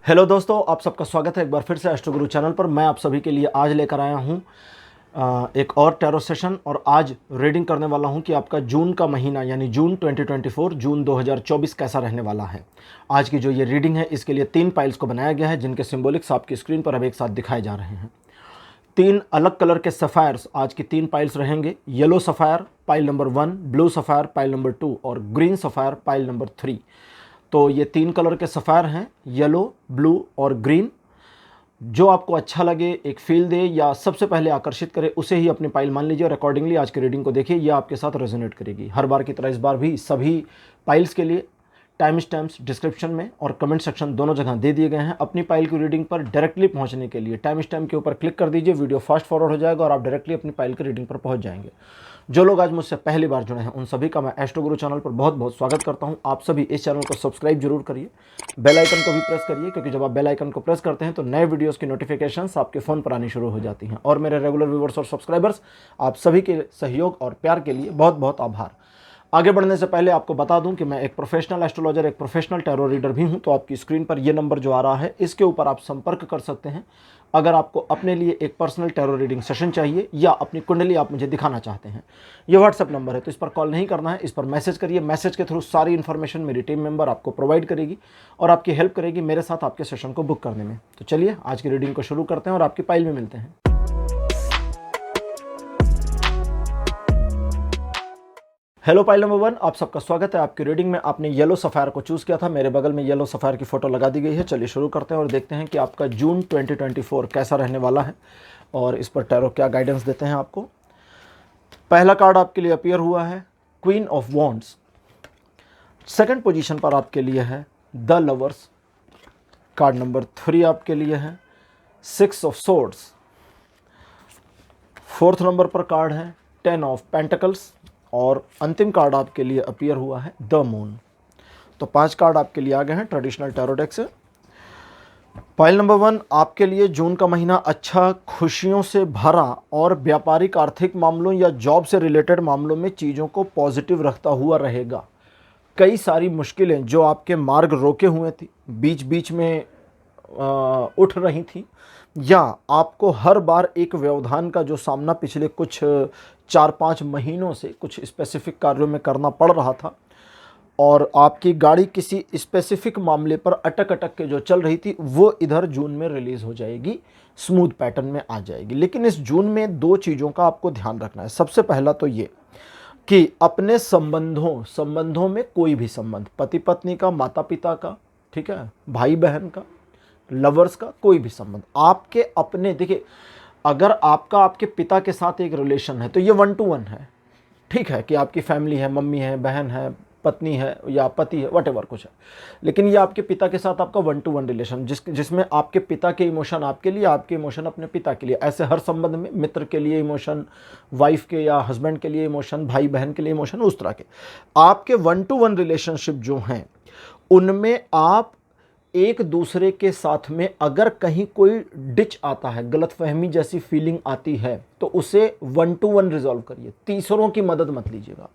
Hello दोस्तों, आप सबका स्वागत है एक बार फिर से एस्ट्रो गुरु चैनल पर। मैं आप सभी के लिए आज लेकर आया हूँ एक और टैरो सेशन और आज रीडिंग करने वाला हूँ कि आपका जून का महीना यानी जून 2024 जून 2024 कैसा रहने वाला है। आज की जो ये रीडिंग है इसके लिए 3 पाइल्स को बनाया गया है जिनके सिंबॉलिक्स आपकी स्क्रीन पर अब एक साथ दिखाए जा रहे हैं। 3 अलग कलर के सफ़ायर्स आज की 3 पाइल्स रहेंगे। Yellow sapphire pile number 1, blue sapphire pile number 2 और ग्रीन सफ़ायर पाइल नंबर 3। तो ये 3 कलर के सफ़ायर हैं, येलो, ब्लू और ग्रीन। जो आपको अच्छा लगे, एक फील दे या सबसे पहले आकर्षित करे, उसे ही अपनी पाइल मान लीजिए और अकॉर्डिंगली आज की रीडिंग को देखिए। ये आपके साथ रेजोनेट करेगी। हर बार की तरह इस बार भी सभी पाइल्स के लिए टाइम स्टैम्प्स डिस्क्रिप्शन में और कमेंट सेक्शन दोनों जगह दे दिए गए हैं। अपनी पाइल की रीडिंग पर डायरेक्टली पहुंचने के लिए टाइम स्टैम्प के ऊपर क्लिक कर दीजिए, वीडियो फास्ट फॉरवर्ड हो जाएगा और आप डायरेक्टली अपनी पाइल की रीडिंग पर पहुंच जाएंगे। जो लोग आज मुझसे पहली बार जुड़े हैं उन सभी का मैं एस्ट्रो गुरु चैनल पर बहुत बहुत स्वागत करता हूं। आप सभी इस चैनल को सब्सक्राइब जरूर करिए, बेल आइकन को भी प्रेस करिए, क्योंकि जब आप बेल आइकन को प्रेस करते हैं तो नए वीडियोस की नोटिफिकेशंस आपके फ़ोन पर आनी शुरू हो जाती हैं। और मेरे रेगुलर व्यूवर्स और सब्सक्राइबर्स, आप सभी के सहयोग और प्यार के लिए बहुत बहुत आभार। आगे बढ़ने से पहले आपको बता दूं कि मैं एक प्रोफेशनल एस्ट्रोलॉजर, एक प्रोफेशनल टैरो रीडर भी हूं। तो आपकी स्क्रीन पर ये नंबर जो आ रहा है इसके ऊपर आप संपर्क कर सकते हैं अगर आपको अपने लिए एक पर्सनल टैरो रीडिंग सेशन चाहिए या अपनी कुंडली आप मुझे दिखाना चाहते हैं। ये व्हाट्सएप नंबर है, तो इस पर कॉल नहीं करना है, इस पर मैसेज करिए। मैसेज के थ्रू सारी इन्फॉर्मेशन मेरी टीम मेंबर आपको प्रोवाइड करेगी और आपकी हेल्प करेगी मेरे साथ आपके सेशन को बुक करने में। तो चलिए आज की रीडिंग को शुरू करते हैं और आपकी पाइल में मिलते हैं। हेलो पाइल नंबर 1, आप सबका स्वागत है। आपकी रीडिंग में आपने येलो सफ़ायर को चूज़ किया था। मेरे बगल में येलो सफ़ायर की फ़ोटो लगा दी गई है। चलिए शुरू करते हैं और देखते हैं कि आपका जून 2024 कैसा रहने वाला है और इस पर टैरो क्या गाइडेंस देते हैं आपको। पहला कार्ड आपके लिए अपीयर हुआ है queen of wands. Second position पर आपके लिए है द लवर्स। कार्ड नंबर 3 आपके लिए है 6 ऑफ सोर्ड्स। फोर्थ नंबर पर कार्ड है 10 ऑफ पेंटिकल्स और अंतिम कार्ड आपके लिए अपीयर हुआ है द मून। तो 5 कार्ड आपके लिए आ गए हैं ट्रेडिशनल टैरो डेक से। पाइल नंबर 1, आपके लिए जून का महीना अच्छा, खुशियों से भरा और व्यापारिक आर्थिक मामलों या जॉब से रिलेटेड मामलों में चीज़ों को पॉजिटिव रखता हुआ रहेगा। कई सारी मुश्किलें जो आपके मार्ग रोके हुए थी, बीच बीच में उठ रही थी, या आपको हर बार एक व्यवधान का जो सामना पिछले कुछ 4-5 महीनों से कुछ स्पेसिफिक कार्यों में करना पड़ रहा था और आपकी गाड़ी किसी स्पेसिफिक मामले पर अटक अटक के जो चल रही थी, वो इधर जून में रिलीज़ हो जाएगी, स्मूथ पैटर्न में आ जाएगी। लेकिन इस जून में 2 चीज़ों का आपको ध्यान रखना है। सबसे पहला तो ये कि अपने संबंधों में कोई भी संबंध, पति पत्नी का, माता पिता का, ठीक है, भाई बहन का, लवर्स का, कोई भी संबंध आपके अपने, देखिए अगर आपका आपके पिता के साथ एक रिलेशन है तो ये 1 to 1 है, ठीक है, कि आपकी फैमिली है, मम्मी है, बहन है, पत्नी है या पति है, वट एवर कुछ है। लेकिन ये आपके पिता के साथ आपका 1 to 1 रिलेशन, जिसमें आपके पिता के इमोशन आपके लिए, आपके इमोशन अपने पिता के लिए, ऐसे हर संबंध में मित्र के लिए इमोशन, वाइफ के या हस्बैंड के लिए इमोशन, भाई बहन के लिए इमोशन, उस तरह के आपके 1 to 1 रिलेशनशिप जो हैं उनमें आप एक दूसरे के साथ में अगर कहीं कोई डिच आता है, गलतफहमी जैसी फीलिंग आती है, तो उसे 1 to 1 रिजॉल्व करिए। तीसरों की मदद मत लीजिएगा।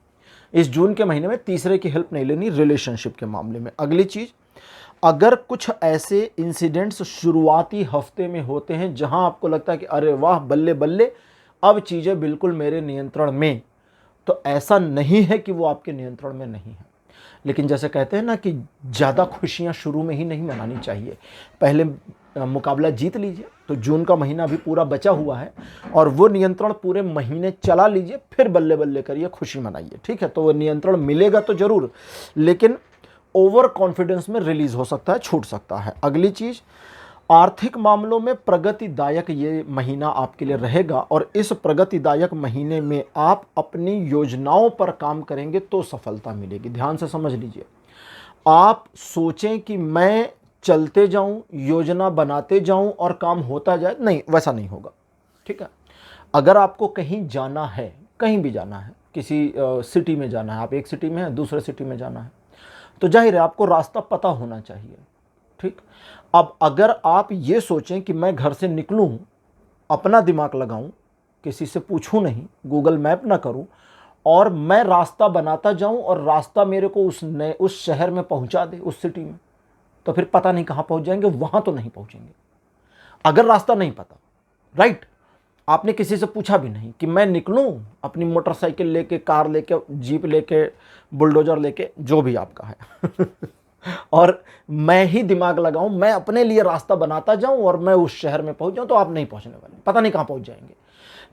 इस जून के महीने में तीसरे की हेल्प नहीं लेनी रिलेशनशिप के मामले में। अगली चीज़, अगर कुछ ऐसे इंसिडेंट्स शुरुआती हफ्ते में होते हैं जहां आपको लगता है कि अरे वाह बल्ले बल्ले, अब चीज़ें बिल्कुल मेरे नियंत्रण में, तो ऐसा नहीं है कि वो आपके नियंत्रण में नहीं है। लेकिन जैसे कहते हैं ना कि ज़्यादा खुशियाँ शुरू में ही नहीं मनानी चाहिए, पहले मुकाबला जीत लीजिए। तो जून का महीना अभी पूरा बचा हुआ है और वो नियंत्रण पूरे महीने चला लीजिए, फिर बल्ले बल्ले करिए, खुशी मनाइए, ठीक है। तो वो नियंत्रण मिलेगा तो ज़रूर, लेकिन ओवर कॉन्फिडेंस में रिलीज़ हो सकता है, छूट सकता है। अगली चीज़, आर्थिक मामलों में प्रगतिदायक ये महीना आपके लिए रहेगा और इस प्रगतिदायक महीने में आप अपनी योजनाओं पर काम करेंगे तो सफलता मिलेगी। ध्यान से समझ लीजिए, आप सोचें कि मैं चलते जाऊं, योजना बनाते जाऊं और काम होता जाए, नहीं, वैसा नहीं होगा, ठीक है। अगर आपको कहीं जाना है, कहीं भी जाना है, किसी सिटी में जाना है, आप एक सिटी में हैं, दूसरे सिटी में जाना है, तो जाहिर है आपको रास्ता पता होना चाहिए, ठीक। अब अगर आप ये सोचें कि मैं घर से निकलूं, अपना दिमाग लगाऊं, किसी से पूछूं नहीं, गूगल मैप ना करूं और मैं रास्ता बनाता जाऊं और रास्ता मेरे को उस शहर में पहुंचा दे, उस सिटी में, तो फिर पता नहीं कहाँ पहुँच जाएंगे, वहाँ तो नहीं पहुँचेंगे अगर रास्ता नहीं पता। राइट, आपने किसी से पूछा भी नहीं कि मैं निकलूं अपनी मोटरसाइकिल लेके, कार लेके, जीप लेके, बुलडोजर लेके, जो भी आपका है और मैं ही दिमाग लगाऊं, मैं अपने लिए रास्ता बनाता जाऊं और मैं उस शहर में पहुंच जाऊं, तो आप नहीं पहुंचने वाले, पता नहीं कहां पहुंच जाएंगे।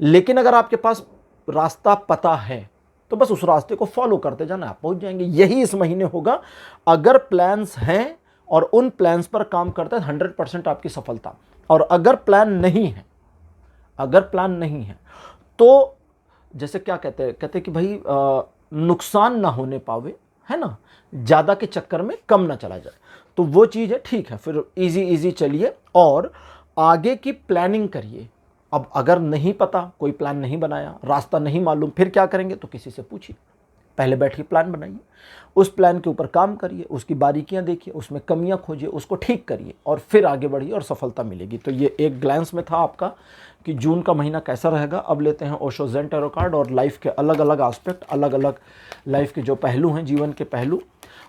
लेकिन अगर आपके पास रास्ता पता है तो बस उस रास्ते को फॉलो करते जाना, आप पहुंच जाएंगे। यही इस महीने होगा। अगर प्लान्स हैं और उन प्लान्स पर काम करते हैं, 100% आपकी सफलता। और अगर प्लान नहीं है, अगर प्लान नहीं है तो जैसे क्या कहते हैं, कि भाई नुकसान ना होने पावे, है ना, ज़्यादा के चक्कर में कम ना चला जाए, तो वो चीज़ है। ठीक है, फिर इजी इजी चलिए और आगे की प्लानिंग करिए। अब अगर नहीं पता, कोई प्लान नहीं बनाया, रास्ता नहीं मालूम, फिर क्या करेंगे, तो किसी से पूछिए। पहले बैठ के प्लान बनाइए, उस प्लान के ऊपर काम करिए, उसकी बारीकियां देखिए, उसमें कमियां खोजिए, उसको ठीक करिए और फिर आगे बढ़िए और सफलता मिलेगी। तो ये एक ग्लैंस में था आपका कि जून का महीना कैसा रहेगा। अब लेते हैं ओशो ज़ेन टैरो कार्ड और लाइफ के अलग अलग एस्पेक्ट, अलग अलग लाइफ के जो पहलू हैं, जीवन के पहलू,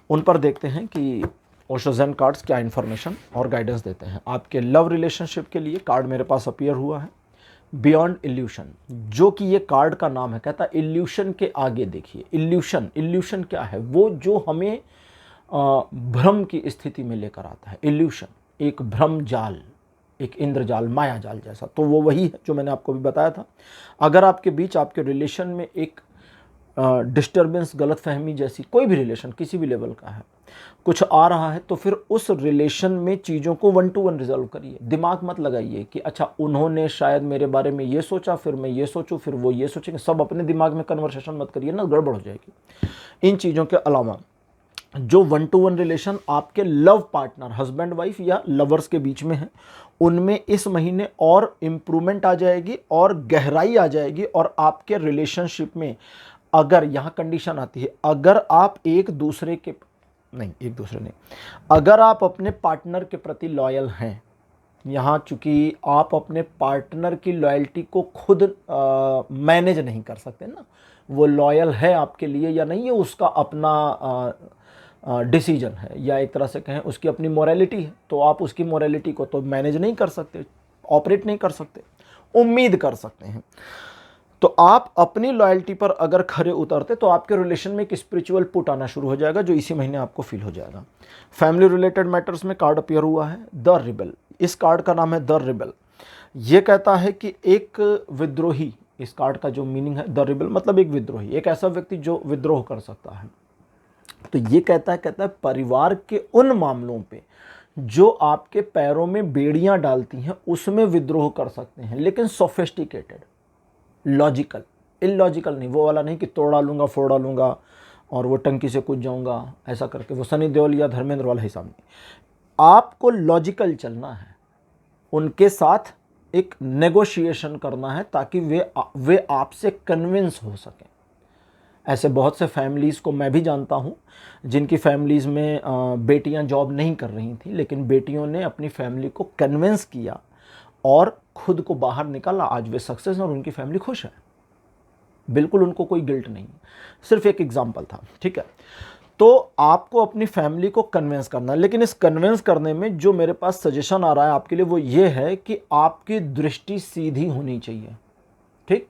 उन पर देखते हैं कि ओशो ज़ेन कार्ड्स क्या इन्फॉर्मेशन और गाइडेंस देते हैं। आपके लव रिलेशनशिप के लिए कार्ड मेरे पास अपीयर हुआ है, बियॉन्ड इल्यूशन, जो कि ये कार्ड का नाम है। कहता है इल्यूशन के आगे देखिए। इल्यूशन, इल्यूशन क्या है, वो जो हमें भ्रम की स्थिति में लेकर आता है। इल्यूशन एक भ्रम जाल, एक इंद्रजाल, माया जाल जैसा, तो वो वही है जो मैंने आपको भी बताया था। अगर आपके बीच, आपके रिलेशन में एक डिस्टर्बेंस, गलतफहमी जैसी कोई भी रिलेशन किसी भी लेवल का है, कुछ आ रहा है, तो फिर उस रिलेशन में चीज़ों को 1 to 1 रिजॉल्व करिए। दिमाग मत लगाइए कि अच्छा उन्होंने शायद मेरे बारे में ये सोचा, फिर मैं ये सोचूं, फिर वो ये सोचेंगे। सब अपने दिमाग में कन्वर्सेशन मत करिए ना, गड़बड़ हो जाएगी। इन चीज़ों के अलावा जो 1 to 1 रिलेशन आपके लव पार्टनर, हस्बैंड वाइफ या लवर्स के बीच में है, उनमें इस महीने और इम्प्रूवमेंट आ जाएगी और गहराई आ जाएगी। और आपके रिलेशनशिप में अगर यहाँ कंडीशन आती है, अगर आप एक दूसरे नहीं, अगर आप अपने पार्टनर के प्रति लॉयल हैं, यहाँ चूंकि आप अपने पार्टनर की लॉयल्टी को खुद मैनेज नहीं कर सकते ना, वो लॉयल है आपके लिए या नहीं, ये उसका अपना डिसीजन है, या एक तरह से कहें उसकी अपनी मोरालिटी है। तो आप उसकी मोरालिटी को तो मैनेज नहीं कर सकते, ऑपरेट नहीं कर सकते, उम्मीद कर सकते हैं। तो आप अपनी लॉयल्टी पर अगर खरे उतरते तो आपके रिलेशन में एक स्पिरिचुअल पुट आना शुरू हो जाएगा, जो इसी महीने आपको फील हो जाएगा। फैमिली रिलेटेड मैटर्स में कार्ड अपीयर हुआ है द रिबेल। इस कार्ड का नाम है द रिबेल। ये कहता है कि एक विद्रोही, इस कार्ड का जो मीनिंग है द रिबेल मतलब एक विद्रोही, एक ऐसा व्यक्ति जो विद्रोह कर सकता है। तो ये कहता है परिवार के उन मामलों पे जो आपके पैरों में बेड़ियां डालती हैं, उसमें विद्रोह कर सकते हैं, लेकिन सोफिस्टिकेटेड, लॉजिकल, इलॉजिकल नहीं, वो वाला नहीं कि तोड़ डालूंगा, फोड़ डालूंगा और वो टंकी से कूद जाऊंगा ऐसा करके, वो सनी देओल या धर्मेंद्र वाला हिसाब नहीं। आपको लॉजिकल चलना है, उनके साथ एक नेगोशिएशन करना है ताकि वे आपसे कन्विंस हो सकें। ऐसे बहुत से फैमिलीज़ को मैं भी जानता हूँ जिनकी फैमिलीज़ में बेटियाँ जॉब नहीं कर रही थी, लेकिन बेटियों ने अपनी फैमिली को कन्विंस किया और खुद को बाहर निकाला। आज वे सक्सेस हैं और उनकी फैमिली खुश है, बिल्कुल उनको कोई गिल्ट नहीं। सिर्फ एक एग्जांपल था, ठीक है। तो आपको अपनी फैमिली को कन्विंस करना है, लेकिन इस कन्विंस करने में जो मेरे पास सजेशन आ रहा है आपके लिए वो ये है कि आपकी दृष्टि सीधी होनी चाहिए, ठीक।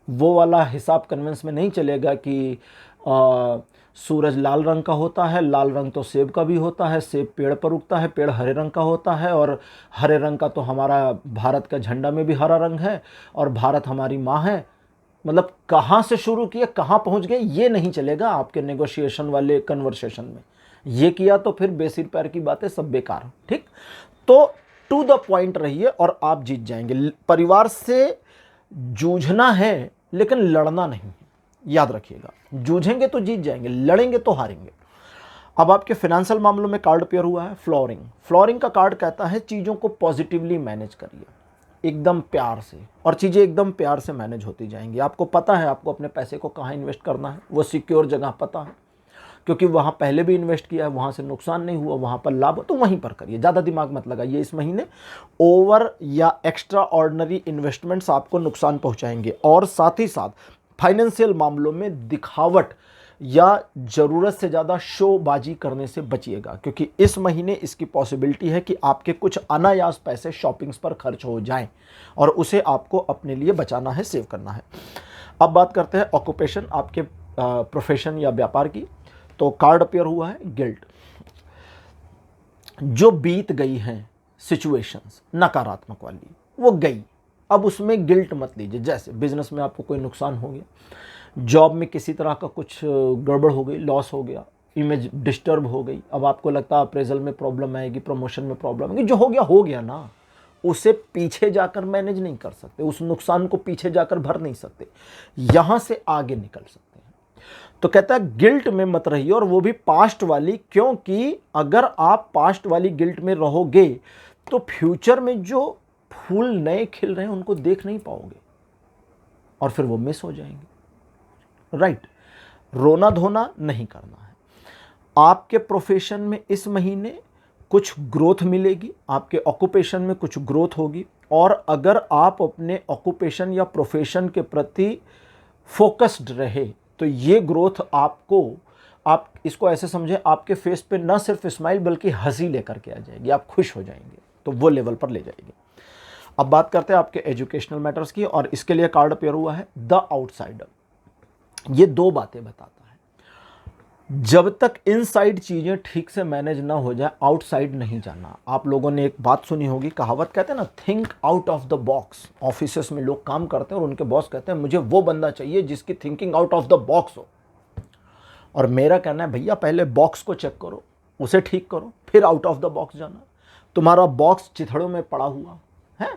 वो वाला हिसाब कन्विंस में नहीं चलेगा कि सूरज लाल रंग का होता है, लाल रंग तो सेब का भी होता है, सेब पेड़ पर उगता है, पेड़ हरे रंग का होता है, और हरे रंग का तो हमारा भारत का झंडा में भी हरा रंग है, और भारत हमारी माँ है। मतलब कहाँ से शुरू किए कहाँ पहुँच गए, ये नहीं चलेगा आपके नेगोशिएशन वाले कन्वर्सेशन में। ये किया तो फिर बेसिर पैर की बातें सब बेकार, ठीक। तो टू द पॉइंट रहिए और आप जीत जाएंगे। परिवार से जूझना है लेकिन लड़ना नहीं है, याद रखिएगा। जूझेंगे तो जीत जाएंगे, लड़ेंगे तो हारेंगे। अब आपके फाइनेंशियल मामलों में कार्ड पेयर हुआ है फ्लोरिंग। फ्लोरिंग का कार्ड कहता है चीज़ों को पॉजिटिवली मैनेज करिए, एकदम प्यार से, और चीज़ें एकदम प्यार से मैनेज होती जाएंगी। आपको पता है आपको अपने पैसे को कहाँ इन्वेस्ट करना है, वो सिक्योर जगह पता है, क्योंकि वहाँ पहले भी इन्वेस्ट किया है, वहाँ से नुकसान नहीं हुआ, वहाँ पर लाभ, तो वहीं पर करिए, ज़्यादा दिमाग मत लगाइए। इस महीने ओवर या एक्स्ट्रा ऑर्डिनरी इन्वेस्टमेंट्स आपको नुकसान पहुँचाएंगे। और साथ ही साथ फाइनेंशियल मामलों में दिखावट या ज़रूरत से ज़्यादा शोबाजी करने से बचिएगा, क्योंकि इस महीने इसकी पॉसिबिलिटी है कि आपके कुछ अनायास पैसे शॉपिंग्स पर खर्च हो जाएं और उसे आपको अपने लिए बचाना है, सेव करना है। अब बात करते हैं ऑक्यूपेशन, आपके प्रोफेशन या व्यापार की। तो कार्ड अपीयर हुआ है गिल्ट। जो बीत गई हैं सिचुएशंस नकारात्मक वाली, वो गई, अब उसमें गिल्ट मत लीजिए। जैसे बिजनेस में आपको कोई नुकसान हो गया, जॉब में किसी तरह का कुछ गड़बड़ हो गई, लॉस हो गया, इमेज डिस्टर्ब हो गई, अब आपको लगता है अप्रेजल में प्रॉब्लम आएगी, प्रमोशन में प्रॉब्लम आएगी, जो हो गया ना, उसे पीछे जाकर मैनेज नहीं कर सकते, उस नुकसान को पीछे जाकर भर नहीं सकते, यहां से आगे निकल सकते हैं। तो कहता है गिल्ट में मत रहिए, और वो भी पास्ट वाली, क्योंकि अगर आप पास्ट वाली गिल्ट में रहोगे तो फ्यूचर में जो फूल नए खिल रहे हैं उनको देख नहीं पाओगे और फिर वो मिस हो जाएंगे। राइट, रोना धोना नहीं करना है। आपके प्रोफेशन में इस महीने कुछ ग्रोथ मिलेगी, आपके ऑक्यूपेशन में कुछ ग्रोथ होगी, और अगर आप अपने ऑक्यूपेशन या प्रोफेशन के प्रति फोकस्ड रहे तो ये ग्रोथ आपको, आप इसको ऐसे समझें, आपके फेस पे ना सिर्फ स्माइल बल्कि हंसी लेकर के आ जाएगी, आप खुश हो जाएंगे, तो वो लेवल पर ले जाएगी। अब बात करते हैं आपके एजुकेशनल मैटर्स की, और इसके लिए कार्ड अपीयर हुआ है द आउटसाइडर। ये दो बातें बताता है, जब तक इनसाइड चीजें ठीक से मैनेज ना हो जाए, आउटसाइड नहीं जाना। आप लोगों ने एक बात सुनी होगी, कहावत कहते हैं ना, think out of the box. Offices में लोग काम करते हैं और उनके बॉस कहते हैं मुझे वो बंदा चाहिए जिसकी thinking out of the box हो, और मेरा कहना है भैया पहले बॉक्स को चेक करो, उसे ठीक करो, फिर आउट ऑफ द बॉक्स जाना। तुम्हारा बॉक्स चिथड़ों में पड़ा हुआ है,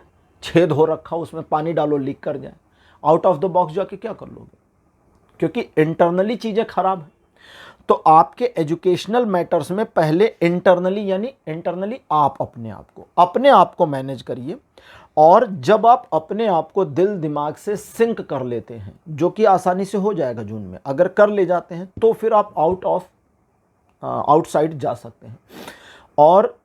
छेद हो रखा, उसमें पानी डालो लीक कर जाए, आउट ऑफ द बॉक्स जाके क्या कर लोगे, क्योंकि इंटरनली चीजें खराब है। तो आपके एजुकेशनल मैटर्स में पहले इंटरनली, यानी इंटरनली आप अपने आप को मैनेज करिए, और जब आप अपने आप को दिल दिमाग से सिंक कर लेते हैं, जो कि आसानी से हो जाएगा जून में, अगर कर ले जाते हैं तो फिर आप आउटसाइड जा सकते हैं। और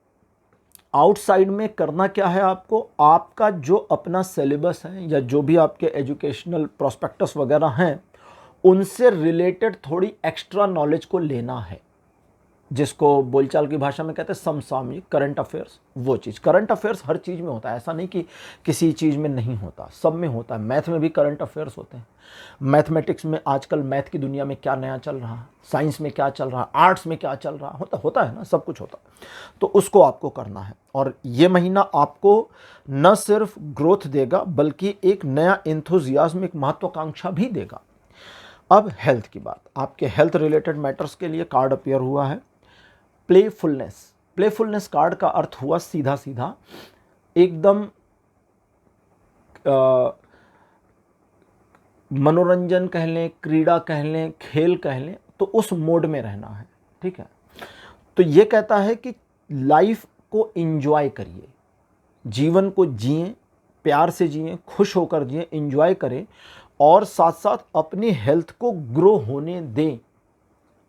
आउटसाइड में करना क्या है आपको, आपका जो अपना सिलेबस है या जो भी आपके एजुकेशनल प्रोस्पेक्टस वगैरह हैं, उनसे रिलेटेड थोड़ी एक्स्ट्रा नॉलेज को लेना है, जिसको बोलचाल की भाषा में कहते हैं समसामयिक, करंट अफेयर्स। वो चीज़, करंट अफेयर्स हर चीज़ में होता है, ऐसा नहीं कि किसी चीज़ में नहीं होता, सब में होता है। मैथ में भी करंट अफेयर्स होते हैं, मैथमेटिक्स में आजकल मैथ की दुनिया में क्या नया चल रहा है, साइंस में क्या चल रहा है, आर्ट्स में क्या चल रहा होता है ना, सब कुछ होता है। तो उसको आपको करना है, और ये महीना आपको न सिर्फ ग्रोथ देगा बल्कि एक नया एंथुजियाज्म, एक महत्वाकांक्षा भी देगा। अब हेल्थ की बात, आपके हेल्थ रिलेटेड मैटर्स के लिए कार्ड अपीयर हुआ है प्लेफुलनेस। प्लेफुलनेस कार्ड का अर्थ हुआ सीधा सीधा एकदम मनोरंजन कह लें, क्रीड़ा कह लें, खेल कह लें, तो उस मोड में रहना है। ठीक है, तो ये कहता है कि लाइफ को एंजॉय करिए, जीवन को जिएं, प्यार से जिएं, खुश होकर जिएं, एंजॉय करें, और साथ साथ अपनी हेल्थ को ग्रो होने दें।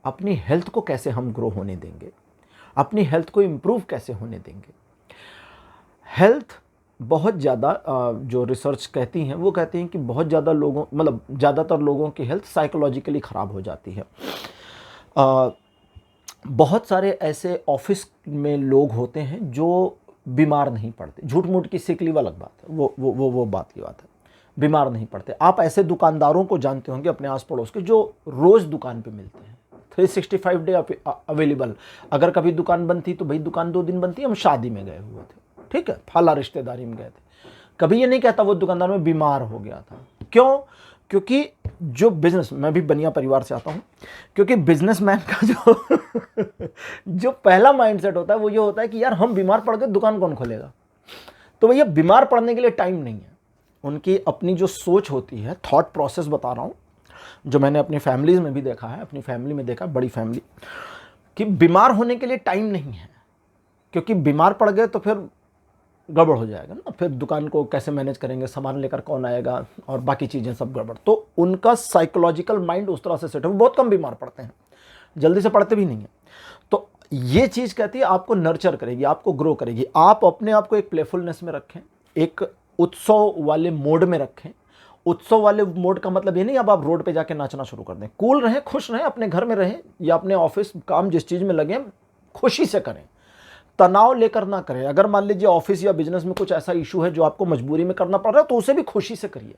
अपनी हेल्थ को कैसे हम ग्रो होने देंगे, अपनी हेल्थ को इम्प्रूव कैसे होने देंगे। हेल्थ बहुत ज़्यादा, जो रिसर्च कहती हैं वो कहती हैं कि बहुत ज़्यादा लोगों, मतलब ज़्यादातर लोगों की हेल्थ साइकोलॉजिकली ख़राब हो जाती है। बहुत सारे ऐसे ऑफिस में लोग होते हैं जो बीमार नहीं पड़ते, झूठ मूठ की सिक लीव अलग बात है, वो बात की बात है, बीमार नहीं पड़ते। आप ऐसे दुकानदारों को जानते होंगे अपने आस पड़ोस के, जो रोज़ दुकान पे मिलते हैं, 365 डे अवेलेबल। अगर कभी दुकान बंद थी तो भाई दुकान 2 दिन बंद थी, हम शादी में गए हुए थे, ठीक है, फला रिश्तेदारी में गए थे, कभी ये नहीं कहता वो दुकानदार में बीमार हो गया था। क्यों? क्योंकि जो बिजनेस, मैं भी बनिया परिवार से आता हूँ, क्योंकि बिजनेसमैन का जो पहला माइंडसेट होता है वो ये होता है कि यार हम बीमार पड़ गए, दुकान कौन खोलेगा। तो भैया बीमार पड़ने के लिए टाइम नहीं है, उनकी अपनी जो सोच होती है, थॉट प्रोसेस बता रहा हूँ, जो मैंने अपनी फैमिलीज में भी देखा है, अपनी फैमिली में देखा, बड़ी फैमिली, कि बीमार होने के लिए टाइम नहीं है, क्योंकि बीमार पड़ गए तो फिर गड़बड़ हो जाएगा ना, फिर दुकान को कैसे मैनेज करेंगे, सामान लेकर कौन आएगा, और बाकी चीज़ें सब गड़बड़। तो उनका साइकोलॉजिकल माइंड उस तरह से सेट है, वो बहुत कम बीमार पड़ते हैं, जल्दी से पड़ते भी नहीं है। तो ये चीज़ कहती है आपको नर्चर करेगी, आपको ग्रो करेगी। आप अपने आप को एक प्लेफुलनेस में रखें, एक उत्सव वाले मोड में रखें, उत्सव वाले मोड का मतलब ये नहीं अब आप रोड पे जाके नाचना शुरू कर दें। कूल रहें, खुश रहें, अपने घर में रहें या अपने ऑफिस काम जिस चीज़ में लगे खुशी से करें, तनाव लेकर ना करें। अगर मान लीजिए ऑफिस या बिजनेस में कुछ ऐसा इशू है जो आपको मजबूरी में करना पड़ रहा है तो उसे भी खुशी से करिए,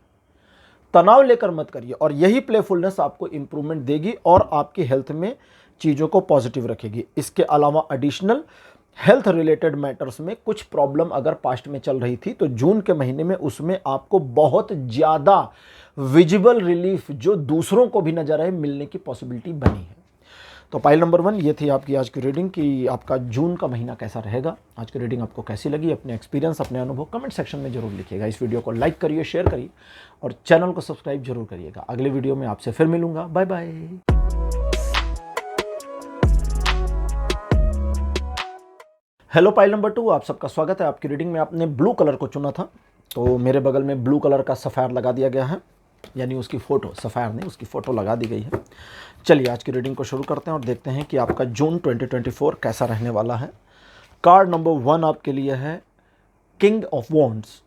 तनाव लेकर मत करिए। और यही प्लेफुलनेस आपको इंप्रूवमेंट देगी और आपकी हेल्थ में चीज़ों को पॉजिटिव रखेगी। इसके अलावा एडिशनल हेल्थ रिलेटेड मैटर्स में कुछ प्रॉब्लम अगर पास्ट में चल रही थी तो जून के महीने में उसमें आपको बहुत ज़्यादा विजिबल रिलीफ जो दूसरों को भी नजर आए मिलने की पॉसिबिलिटी बनी है। तो पाइल नंबर 1 ये थी आपकी आज की रीडिंग कि आपका जून का महीना कैसा रहेगा। आज की रीडिंग आपको कैसी लगी, अपने एक्सपीरियंस, अपने अनुभव कमेंट सेक्शन में जरूर लिखिएगा। इस वीडियो को लाइक करिए, शेयर करिए और चैनल को सब्सक्राइब जरूर करिएगा। अगले वीडियो में आपसे फिर मिलूंगा। Bye bye. Hello pile number 2, आप सबका स्वागत है। आपकी रीडिंग में आपने ब्लू कलर को चुना था तो मेरे बगल में ब्लू कलर का सफ़ायर लगा दिया गया है, यानी उसकी फ़ोटो, सफ़ायर नहीं उसकी फ़ोटो लगा दी गई है। चलिए आज की रीडिंग को शुरू करते हैं और देखते हैं कि आपका जून 2024 कैसा रहने वाला है। कार्ड नंबर 1 आपके लिए है king of wands.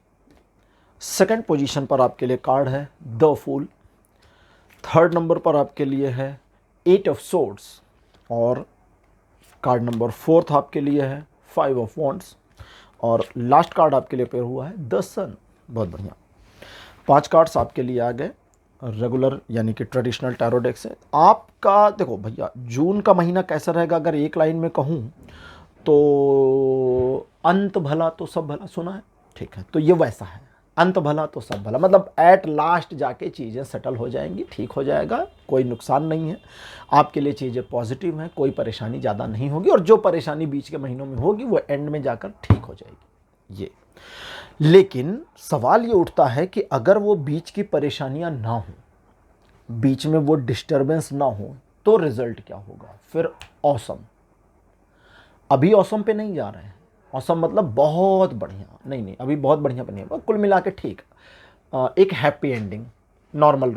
Second position पर आपके लिए कार्ड है द फूल। थर्ड नंबर पर आपके लिए है 8 ऑफ सोर्ड्स और कार्ड नंबर 4 आपके लिए है 5 ऑफ वॉन्ड्स और लास्ट कार्ड आपके लिए पेयर हुआ है द सन। बहुत बढ़िया, 5 कार्ड्स आपके लिए आ गए रेगुलर यानी कि ट्रेडिशनल टैरो डेक से। आपका देखो भैया जून का महीना कैसा रहेगा अगर एक लाइन में कहूँ तो अंत भला तो सब भला, सुना है? ठीक है, तो ये वैसा है, अंत भला तो सब भला, मतलब एट लास्ट जाके चीज़ें सेटल हो जाएंगी, ठीक हो जाएगा, कोई नुकसान नहीं है आपके लिए, चीज़ें पॉजिटिव हैं, कोई परेशानी ज़्यादा नहीं होगी और जो परेशानी बीच के महीनों में होगी वो एंड में जाकर ठीक हो जाएगी ये। लेकिन सवाल ये उठता है कि अगर वो बीच की परेशानियां ना हो, बीच में वो डिस्टरबेंस ना हो तो रिजल्ट क्या होगा? फिर ऑसम। अभी ऑसम पे नहीं जा रहे हैं, ऑसम मतलब बहुत बढ़िया नहीं, अभी बहुत बढ़िया पे नहीं है, कुल मिला के ठीक, एक हैप्पी एंडिंग, नॉर्मल।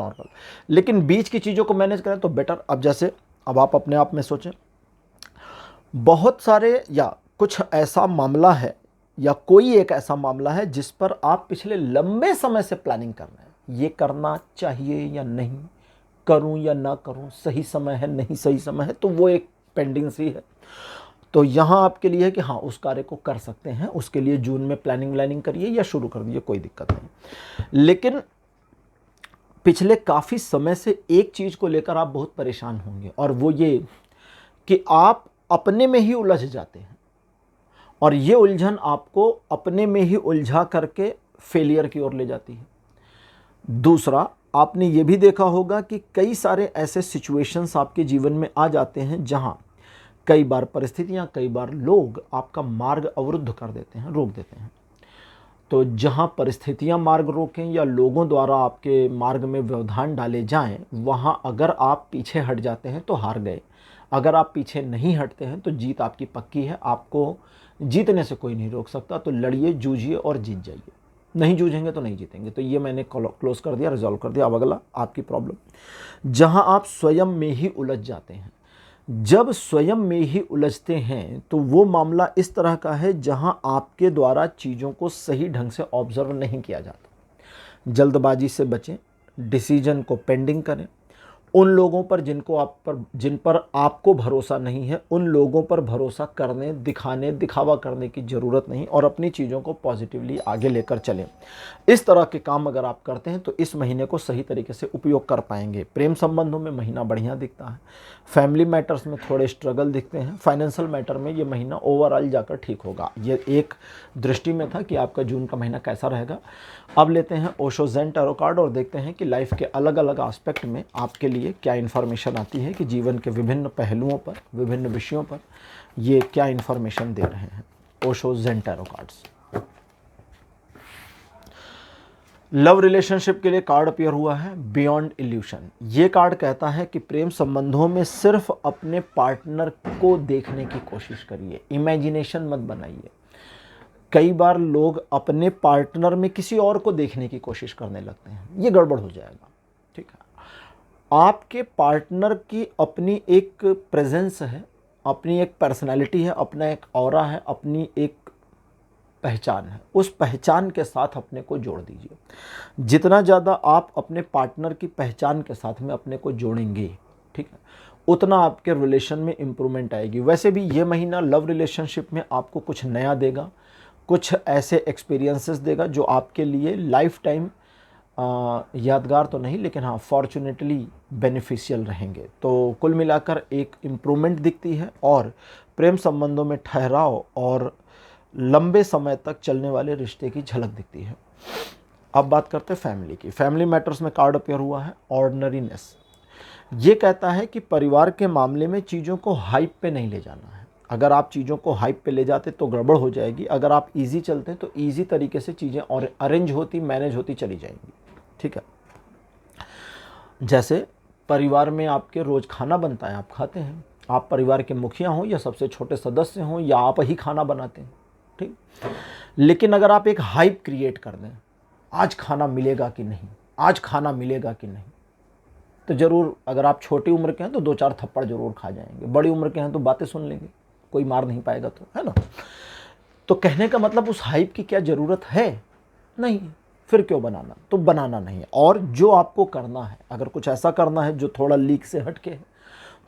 लेकिन बीच की चीज़ों को मैनेज करें तो बेटर। अब जैसे अब आप अपने आप में सोचें, बहुत सारे या कुछ ऐसा मामला है या कोई एक ऐसा मामला है जिस पर आप पिछले लंबे समय से प्लानिंग कर रहे हैं, ये करना चाहिए या नहीं, करूं या ना करूं, सही समय है नहीं सही समय है, तो वो एक पेंडिंग सी है। तो यहाँ आपके लिए है कि हाँ उस कार्य को कर सकते हैं, उसके लिए जून में प्लानिंग करिए या शुरू कर दीजिए, कोई दिक्कत नहीं। लेकिन पिछले काफ़ी समय से एक चीज़ को लेकर आप बहुत परेशान होंगे और वो ये कि आप अपने में ही उलझ जाते हैं और ये उलझन आपको अपने में ही उलझा करके फेलियर की ओर ले जाती है। दूसरा, आपने ये भी देखा होगा कि कई सारे ऐसे सिचुएशंस आपके जीवन में आ जाते हैं जहां कई बार परिस्थितियां, कई बार लोग आपका मार्ग अवरुद्ध कर देते हैं, रोक देते हैं। तो जहां परिस्थितियां मार्ग रोकें या लोगों द्वारा आपके मार्ग में व्यवधान डाले जाएं, वहां अगर आप पीछे हट जाते हैं तो हार गए, अगर आप पीछे नहीं हटते हैं तो जीत आपकी पक्की है, आपको जीतने से कोई नहीं रोक सकता। तो लड़िए, जूझिए और जीत जाइए। नहीं जूझेंगे तो नहीं जीतेंगे। तो ये मैंने क्लोज कर दिया, रिजॉल्व कर दिया। अब अगला आपकी प्रॉब्लम, जहां आप स्वयं में ही उलझ जाते हैं। जब स्वयं में ही उलझते हैं तो वो मामला इस तरह का है जहां आपके द्वारा चीज़ों को सही ढंग से ऑब्जर्व नहीं किया जाता। जल्दबाजी से बचें, डिसीजन को पेंडिंग करें। उन लोगों पर जिन पर आपको भरोसा नहीं है, उन लोगों पर भरोसा करने, दिखावा करने की ज़रूरत नहीं और अपनी चीज़ों को पॉजिटिवली आगे लेकर चलें। इस तरह के काम अगर आप करते हैं तो इस महीने को सही तरीके से उपयोग कर पाएंगे। प्रेम संबंधों में महीना बढ़िया दिखता है, फैमिली मैटर्स में थोड़े स्ट्रगल दिखते हैं, फाइनेंशियल मैटर में ये महीना ओवरऑल जाकर ठीक होगा। ये एक दृष्टि में था कि आपका जून का महीना कैसा रहेगा। अब लेते हैं ओशो ज़ेन टैरो कार्ड और देखते हैं कि लाइफ के अलग अलग एस्पेक्ट में आपके लिए क्या इन्फॉर्मेशन आती है, कि जीवन के विभिन्न पहलुओं पर, विभिन्न विषयों पर ये क्या इन्फॉर्मेशन दे रहे हैं Osho zen tarot cards. Love relationship के लिए कार्ड अपीयर हुआ है बियॉन्ड इल्यूशन। ये कार्ड कहता है कि प्रेम संबंधों में सिर्फ अपने पार्टनर को देखने की कोशिश करिए, इमेजिनेशन मत बनाइए। कई बार लोग अपने पार्टनर में किसी और को देखने की कोशिश करने लगते हैं, ये गड़बड़ हो जाएगा। ठीक है, आपके पार्टनर की अपनी एक प्रेजेंस है, अपनी एक पर्सनालिटी है, अपना एक ऑरा है, अपनी एक पहचान है, उस पहचान के साथ अपने को जोड़ दीजिए। जितना ज़्यादा आप अपने पार्टनर की पहचान के साथ में अपने को जोड़ेंगे, ठीक है, उतना आपके रिलेशन में इम्प्रूवमेंट आएगी। वैसे भी ये महीना लव रिलेशनशिप में आपको कुछ नया देगा, कुछ ऐसे एक्सपीरियंसेस देगा जो आपके लिए लाइफ टाइम यादगार तो नहीं, लेकिन हाँ फॉर्चुनेटली बेनिफिशियल रहेंगे। तो कुल मिलाकर एक इम्प्रूवमेंट दिखती है और प्रेम संबंधों में ठहराव और लंबे समय तक चलने वाले रिश्ते की झलक दिखती है। अब बात करते हैं फैमिली की। फैमिली मैटर्स में कार्ड अपेयर हुआ है ऑर्डिनरीनेस। ये कहता है कि परिवार के मामले में चीज़ों को हाइप पे नहीं ले जाना है। अगर आप चीज़ों को हाइप पे ले जाते तो गड़बड़ हो जाएगी। अगर आप इजी चलते तो इजी तरीके से चीज़ें और अरेंज होती, मैनेज होती चली जाएंगी, ठीक है। जैसे परिवार में आपके रोज़ खाना बनता है, आप खाते हैं, आप परिवार के मुखिया हों या सबसे छोटे सदस्य हों या आप ही खाना बनाते हैं, ठीक। लेकिन अगर आप एक हाइप क्रिएट कर दें, आज खाना मिलेगा कि नहीं, आज खाना मिलेगा कि नहीं, तो ज़रूर अगर आप छोटी उम्र के हैं तो 2-4 थप्पड़ ज़रूर खा जाएंगे, बड़ी उम्र के हैं तो बातें सुन लेंगे, कोई मार नहीं पाएगा, तो है ना। तो कहने का मतलब उस हाइप की क्या ज़रूरत है, नहीं, फिर क्यों बनाना, तो बनाना नहीं है। और जो आपको करना है, अगर कुछ ऐसा करना है जो थोड़ा लीक से हटके है,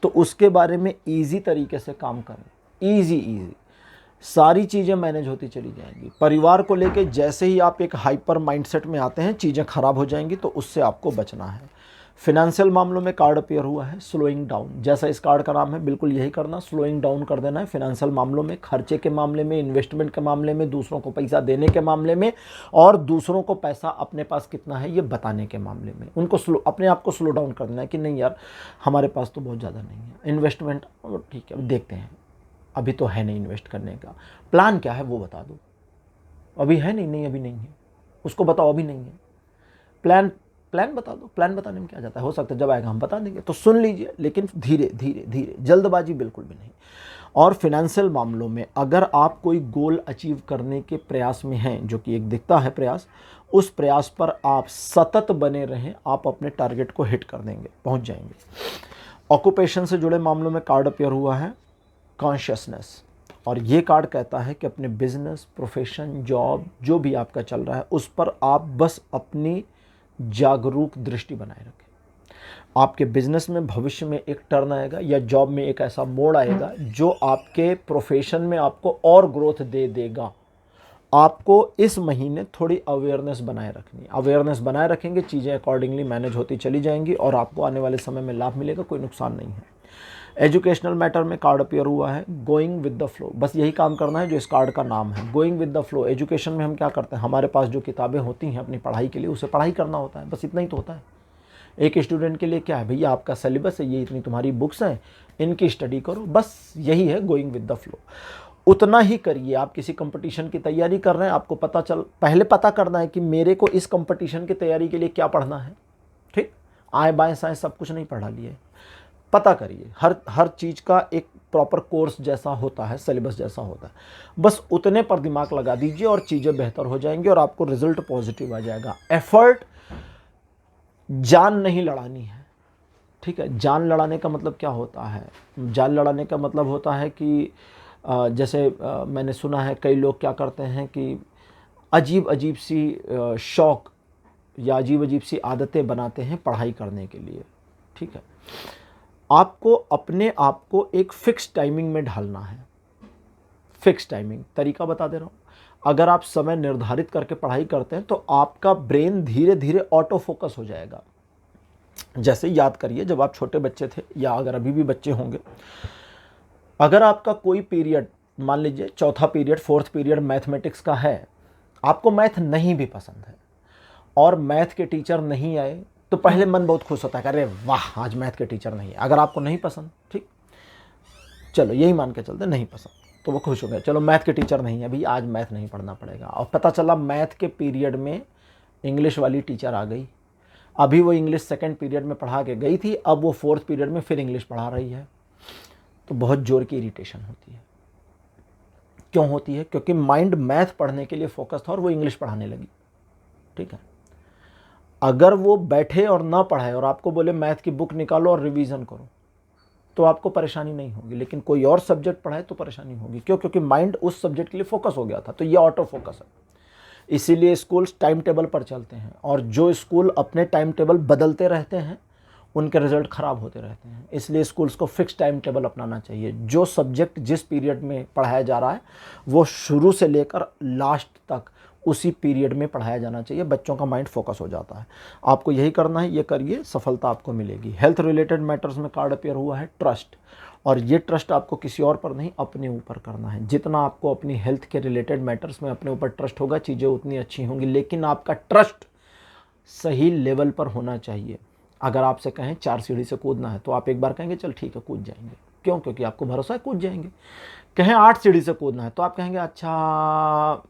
तो उसके बारे में ईजी तरीके से काम करें, ईजी सारी चीज़ें मैनेज होती चली जाएंगी। परिवार को लेके जैसे ही आप एक हाइपर माइंडसेट में आते हैं, चीज़ें खराब हो जाएंगी, तो उससे आपको बचना है। फिनेंशियल मामलों में कार्ड अपेयर हुआ है स्लोइंग डाउन। जैसा इस कार्ड का नाम है, बिल्कुल यही करना, स्लोइंग डाउन कर देना है फिनेंशियल मामलों में, खर्चे के मामले में, इन्वेस्टमेंट के मामले में, दूसरों को पैसा देने के मामले में, और दूसरों को पैसा अपने पास कितना है ये बताने के मामले में। उनको अपने आप को स्लो डाउन कर देना है कि नहीं यार, हमारे पास तो बहुत ज़्यादा नहीं है, इन्वेस्टमेंट ठीक है देखते हैं, अभी तो है नहीं इन्वेस्ट करने का, प्लान क्या है वो बता दो, अभी है नहीं, अभी नहीं है, उसको बताओ अभी नहीं है, प्लान बता दो। प्लान बताने में क्या जाता है, हो सकता है जब आएगा हम बता देंगे, तो सुन लीजिए, लेकिन धीरे धीरे, जल्दबाजी बिल्कुल भी नहीं। और फिनेंशियल मामलों में अगर आप कोई गोल अचीव करने के प्रयास में हैं, जो कि एक दिखता है प्रयास, उस प्रयास पर आप सतत बने रहें, आप अपने टारगेट को हिट कर देंगे, पहुंच जाएंगे। ऑक्यूपेशन से जुड़े मामलों में कार्ड अपेयर हुआ है कॉन्शियसनेस, और ये कार्ड कहता है कि अपने बिजनेस, प्रोफेशन, जॉब जो भी आपका चल रहा है, उस पर आप बस अपनी जागरूक दृष्टि बनाए रखें। आपके बिजनेस में भविष्य में एक टर्न आएगा या जॉब में एक ऐसा मोड़ आएगा जो आपके प्रोफेशन में आपको और ग्रोथ दे देगा। आपको इस महीने थोड़ी अवेयरनेस बनाए रखनी है। अवेयरनेस बनाए रखेंगे, चीज़ें अकॉर्डिंगली मैनेज होती चली जाएंगी और आपको आने वाले समय में लाभ मिलेगा, कोई नुकसान नहीं है। एजुकेशनल मैटर में कार्ड अपियर हुआ है गोइंग विद द फ्लो। बस यही काम करना है जो इस कार्ड का नाम है, going with the flow. Education में हम क्या करते हैं, हमारे पास जो किताबें होती हैं अपनी पढ़ाई के लिए, उसे पढ़ाई करना होता है, बस इतना ही तो होता है। एक स्टूडेंट के लिए क्या है, भैया आपका सिलेबस है, ये इतनी तुम्हारी बुक्स हैं, इनकी स्टडी करो, बस यही है गोइंग विद द फ्लो। उतना ही करिए। आप किसी कंपटीशन की तैयारी कर रहे हैं, आपको पहले पता करना है कि मेरे को इस कंपटीशन की तैयारी के लिए क्या पढ़ना है, ठीक। आए बाएं साएं सब कुछ नहीं पढ़ा लिए, पता करिए। हर चीज़ का एक प्रॉपर कोर्स जैसा होता है, सिलेबस जैसा होता है, बस उतने पर दिमाग लगा दीजिए और चीज़ें बेहतर हो जाएंगी और आपको रिजल्ट पॉजिटिव आ जाएगा। एफर्ट, जान नहीं लड़ानी है, ठीक है। जान लड़ाने का मतलब क्या होता है, जान लड़ाने का मतलब होता है कि जैसे मैंने सुना है कई लोग क्या करते हैं कि अजीब अजीब सी शौक या अजीब अजीब सी आदतें बनाते हैं पढ़ाई करने के लिए, ठीक है। आपको अपने आप को एक फिक्स टाइमिंग में ढालना है। फिक्स टाइमिंग, तरीका बता दे रहा हूँ। अगर आप समय निर्धारित करके पढ़ाई करते हैं तो आपका ब्रेन धीरे धीरे ऑटो फोकस हो जाएगा। जैसे याद करिए, जब आप छोटे बच्चे थे या अगर अभी भी बच्चे होंगे, अगर आपका कोई पीरियड, मान लीजिए चौथा पीरियड, फोर्थ पीरियड मैथमेटिक्स का है, आपको मैथ नहीं भी पसंद है और मैथ के टीचर नहीं आए, तो पहले मन बहुत खुश होता है, अरे वाह आज मैथ के टीचर नहीं है। अगर आपको नहीं पसंद, ठीक, चलो यही मान के चलते नहीं पसंद, तो वो खुश हो गया, चलो मैथ के टीचर नहीं है, अभी आज मैथ नहीं पढ़ना पड़ेगा। और पता चला मैथ के पीरियड में इंग्लिश वाली टीचर आ गई, अभी वो इंग्लिश सेकंड पीरियड में पढ़ा के गई थी, अब वो फोर्थ पीरियड में फिर इंग्लिश पढ़ा रही है, तो बहुत जोर की इरिटेशन होती है। क्यों होती है? क्योंकि माइंड मैथ पढ़ने के लिए फोकस था और वो इंग्लिश पढ़ाने लगी, ठीक है। अगर वो बैठे और ना पढ़ाए और आपको बोले मैथ की बुक निकालो और रिवीजन करो, तो आपको परेशानी नहीं होगी, लेकिन कोई और सब्जेक्ट पढ़ाए तो परेशानी होगी। क्यों? क्योंकि माइंड उस सब्जेक्ट के लिए फोकस हो गया था, तो ये ऑटो फोकस है। इसीलिए स्कूल्स टाइम टेबल पर चलते हैं, और जो स्कूल अपने टाइम टेबल बदलते रहते हैं उनके रिजल्ट ख़राब होते रहते हैं। इसलिए स्कूल्स को फिक्स टाइम टेबल अपनाना चाहिए। जो सब्जेक्ट जिस पीरियड में पढ़ाया जा रहा है वो शुरू से लेकर लास्ट तक उसी पीरियड में पढ़ाया जाना चाहिए। बच्चों का माइंड फोकस हो जाता है। आपको यही करना है, ये करिए, सफलता आपको मिलेगी। हेल्थ रिलेटेड मैटर्स में कार्ड अपेयर हुआ है ट्रस्ट, और ये ट्रस्ट आपको किसी और पर नहीं, अपने ऊपर करना है। जितना आपको अपनी हेल्थ के रिलेटेड मैटर्स में अपने ऊपर ट्रस्ट होगा, चीज़ें उतनी अच्छी होंगी। लेकिन आपका ट्रस्ट सही लेवल पर होना चाहिए। अगर आपसे कहें 4 सीढ़ी से कूदना है तो आप एक बार कहेंगे चल ठीक है कूद जाएंगे। क्यों? क्योंकि आपको भरोसा है कूद जाएंगे। कहें 8 सीढ़ी से कूदना है तो आप कहेंगे अच्छा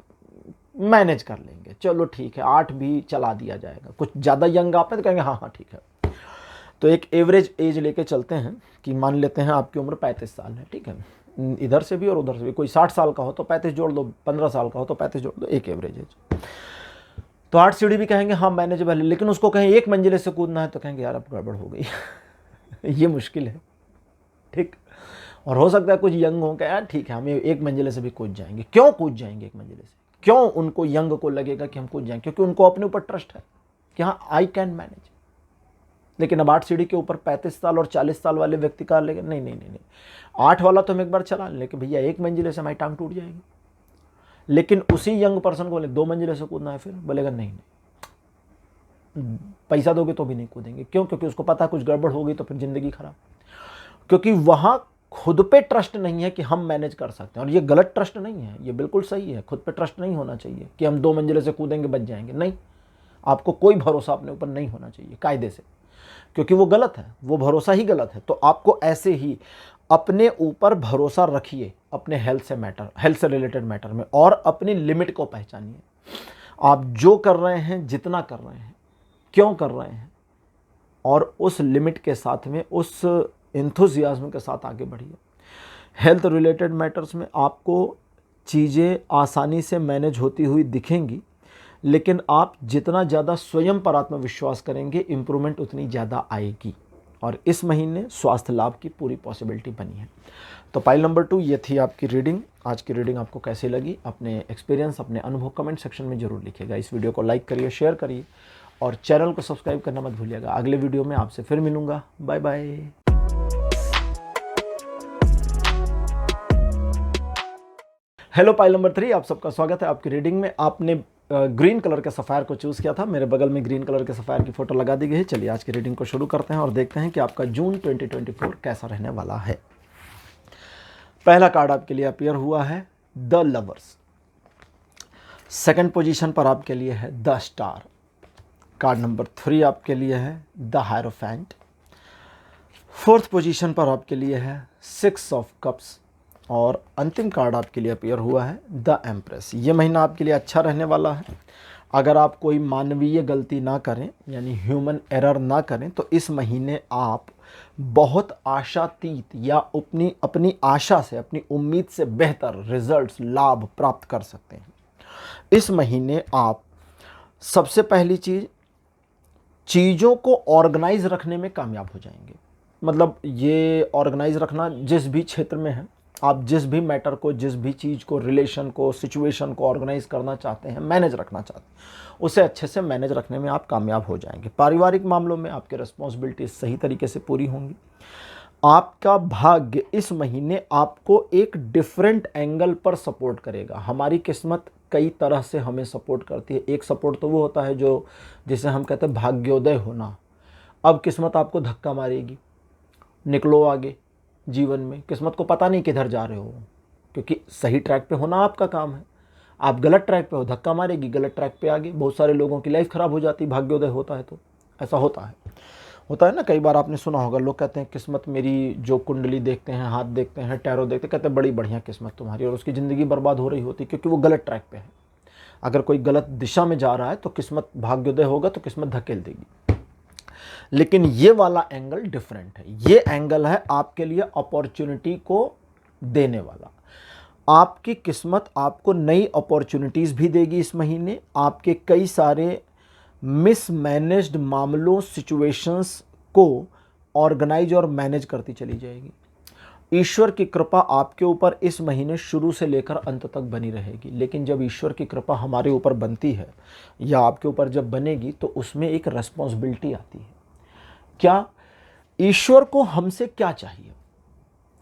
मैनेज कर लेंगे, चलो ठीक है 8 भी चला दिया जाएगा। कुछ ज़्यादा यंग आप हैं तो कहेंगे हाँ हाँ ठीक है। तो एक एवरेज एज लेके चलते हैं कि मान लेते हैं आपकी उम्र 35 साल है, ठीक है, इधर से भी और उधर से भी। कोई 60 साल का हो तो 35 जोड़ दो, 15 साल का हो तो 35 जोड़ दो, एक एवरेज एज। तो 8 सीढ़ी भी कहेंगे हाँ मैनेजेबल है। लेकिन उसको कहें 1 मंजिले से कूदना है तो कहेंगे यार अब गड़बड़ हो गई ये मुश्किल है, ठीक। और हो सकता है कुछ यंग हो, यार ठीक है हम 1 मंजिले से भी कूद जाएंगे। क्यों कूद जाएंगे 1 मंजिले से? क्यों उनको यंग को लगेगा कि हम कूद जाएंगे? क्योंकि उनको अपने ऊपर ट्रस्ट है कि हाँ आई कैन मैनेज। लेकिन अब 8 सीढ़ी के ऊपर 35 साल और 40 साल वाले व्यक्ति का लेगा नहीं नहीं नहीं नहीं, 8 वाला तो हम एक बार चला लेकिन भैया 1 मंजिले से हमारी टांग टूट जाएगी। लेकिन उसी यंग पर्सन को बोले 2 मंजिले से कूदना है, फिर बोलेगा नहीं नहीं, पैसा दोगे तो भी नहीं कूदेंगे। क्यों? क्योंकि उसको पता कुछ गड़बड़ होगी तो फिर जिंदगी खराब। क्योंकि वहां खुद पे ट्रस्ट नहीं है कि हम मैनेज कर सकते हैं। और ये गलत ट्रस्ट नहीं है, ये बिल्कुल सही है। खुद पे ट्रस्ट नहीं होना चाहिए कि हम 2 मंजिले से कूदेंगे बच जाएंगे। नहीं, आपको कोई भरोसा अपने ऊपर नहीं होना चाहिए कायदे से, क्योंकि वो गलत है, वो भरोसा ही गलत है। तो आपको ऐसे ही अपने ऊपर भरोसा रखिए अपने हेल्थ से रिलेटेड मैटर में, और अपनी लिमिट को पहचानिए। आप जो कर रहे हैं, जितना कर रहे हैं, क्यों कर रहे हैं, और उस लिमिट के साथ में, उस एंथुजियाज्म के साथ आगे बढ़िए। हेल्थ रिलेटेड मैटर्स में आपको चीज़ें आसानी से मैनेज होती हुई दिखेंगी, लेकिन आप जितना ज़्यादा स्वयं पर आत्मविश्वास करेंगे इम्प्रूवमेंट उतनी ज़्यादा आएगी। और इस महीने स्वास्थ्य लाभ की पूरी पॉसिबिलिटी बनी है। तो पाइल नंबर 2 ये थी आपकी रीडिंग। आज की रीडिंग आपको कैसी लगी? अपने एक्सपीरियंस, अपने अनुभव कमेंट सेक्शन में ज़रूर लिखिएगा। इस वीडियो को लाइक करिए, शेयर करिए, और चैनल को सब्सक्राइब करना मत भूलिएगा। अगले वीडियो में आपसे फिर मिलूँगा। Bye bye. Hello pile number 3, आप सबका स्वागत है आपकी रीडिंग में। आपने ग्रीन कलर के सफ़ायर को चूज़ किया था। मेरे बगल में ग्रीन कलर के सफ़ायर की फ़ोटो लगा दी गई है। चलिए आज की रीडिंग को शुरू करते हैं और देखते हैं कि आपका जून 2024 कैसा रहने वाला है। पहला कार्ड आपके लिए अपीयर हुआ है द लवर्स। सेकंड पोजीशन पर आपके लिए है द स्टार। कार्ड नंबर 3 आपके लिए है द हायरोफेंट। फोर्थ पोजीशन पर आपके लिए है 6 ऑफ कप्स, और अंतिम कार्ड आपके लिए अपीयर हुआ है द एम्प्रेस। ये महीना आपके लिए अच्छा रहने वाला है। अगर आप कोई मानवीय गलती ना करें, यानी ह्यूमन एरर ना करें, तो इस महीने आप बहुत आशातीत या अपनी आशा से, अपनी उम्मीद से बेहतर रिजल्ट्स, लाभ प्राप्त कर सकते हैं। इस महीने आप सबसे पहली चीज़ों को ऑर्गेनाइज रखने में कामयाब हो जाएंगे। मतलब ये ऑर्गेनाइज रखना जिस भी क्षेत्र में है, आप जिस भी मैटर को, जिस भी चीज़ को, रिलेशन को, सिचुएशन को ऑर्गेनाइज करना चाहते हैं, मैनेज रखना चाहते हैं, उसे अच्छे से मैनेज रखने में आप कामयाब हो जाएंगे। पारिवारिक मामलों में आपके रिस्पॉन्सिबिलिटीज सही तरीके से पूरी होंगी। आपका भाग्य इस महीने आपको एक डिफरेंट एंगल पर सपोर्ट करेगा। हमारी किस्मत कई तरह से हमें सपोर्ट करती है। एक सपोर्ट तो वो होता है जो जिसे हम कहते हैं भाग्योदय होना। अब किस्मत आपको धक्का मारेगी, निकलो आगे जीवन में। किस्मत को पता नहीं किधर जा रहे हो, क्योंकि सही ट्रैक पे होना आपका काम है। आप गलत ट्रैक पे हो, धक्का मारेगी, गलत ट्रैक पे आगे। बहुत सारे लोगों की लाइफ ख़राब हो जाती है भाग्योदय होता है तो। ऐसा होता है ना। कई बार आपने सुना होगा, लोग कहते हैं किस्मत मेरी, जो कुंडली देखते हैं, हाथ देखते हैं, टैरो देखते हैं, कहते हैं बड़ी बढ़िया किस्मत तुम्हारी, और उसकी ज़िंदगी बर्बाद हो रही होती क्योंकि वो गलत ट्रैक पे है। अगर कोई गलत दिशा में जा रहा है तो किस्मत, भाग्योदय होगा तो किस्मत धकेल देगी। लेकिन ये वाला एंगल डिफरेंट है। ये एंगल है आपके लिए अपॉर्चुनिटी को देने वाला। आपकी किस्मत आपको नई अपॉर्चुनिटीज़ भी देगी इस महीने। आपके कई सारे मिसमैनेज्ड मामलों, सिचुएशंस को ऑर्गेनाइज और मैनेज करती चली जाएगी। ईश्वर की कृपा आपके ऊपर इस महीने शुरू से लेकर अंत तक बनी रहेगी। लेकिन जब ईश्वर की कृपा हमारे ऊपर बनती है या आपके ऊपर जब बनेगी तो उसमें एक रेस्पॉन्सिबिलिटी आती है। क्या ईश्वर को हमसे क्या चाहिए?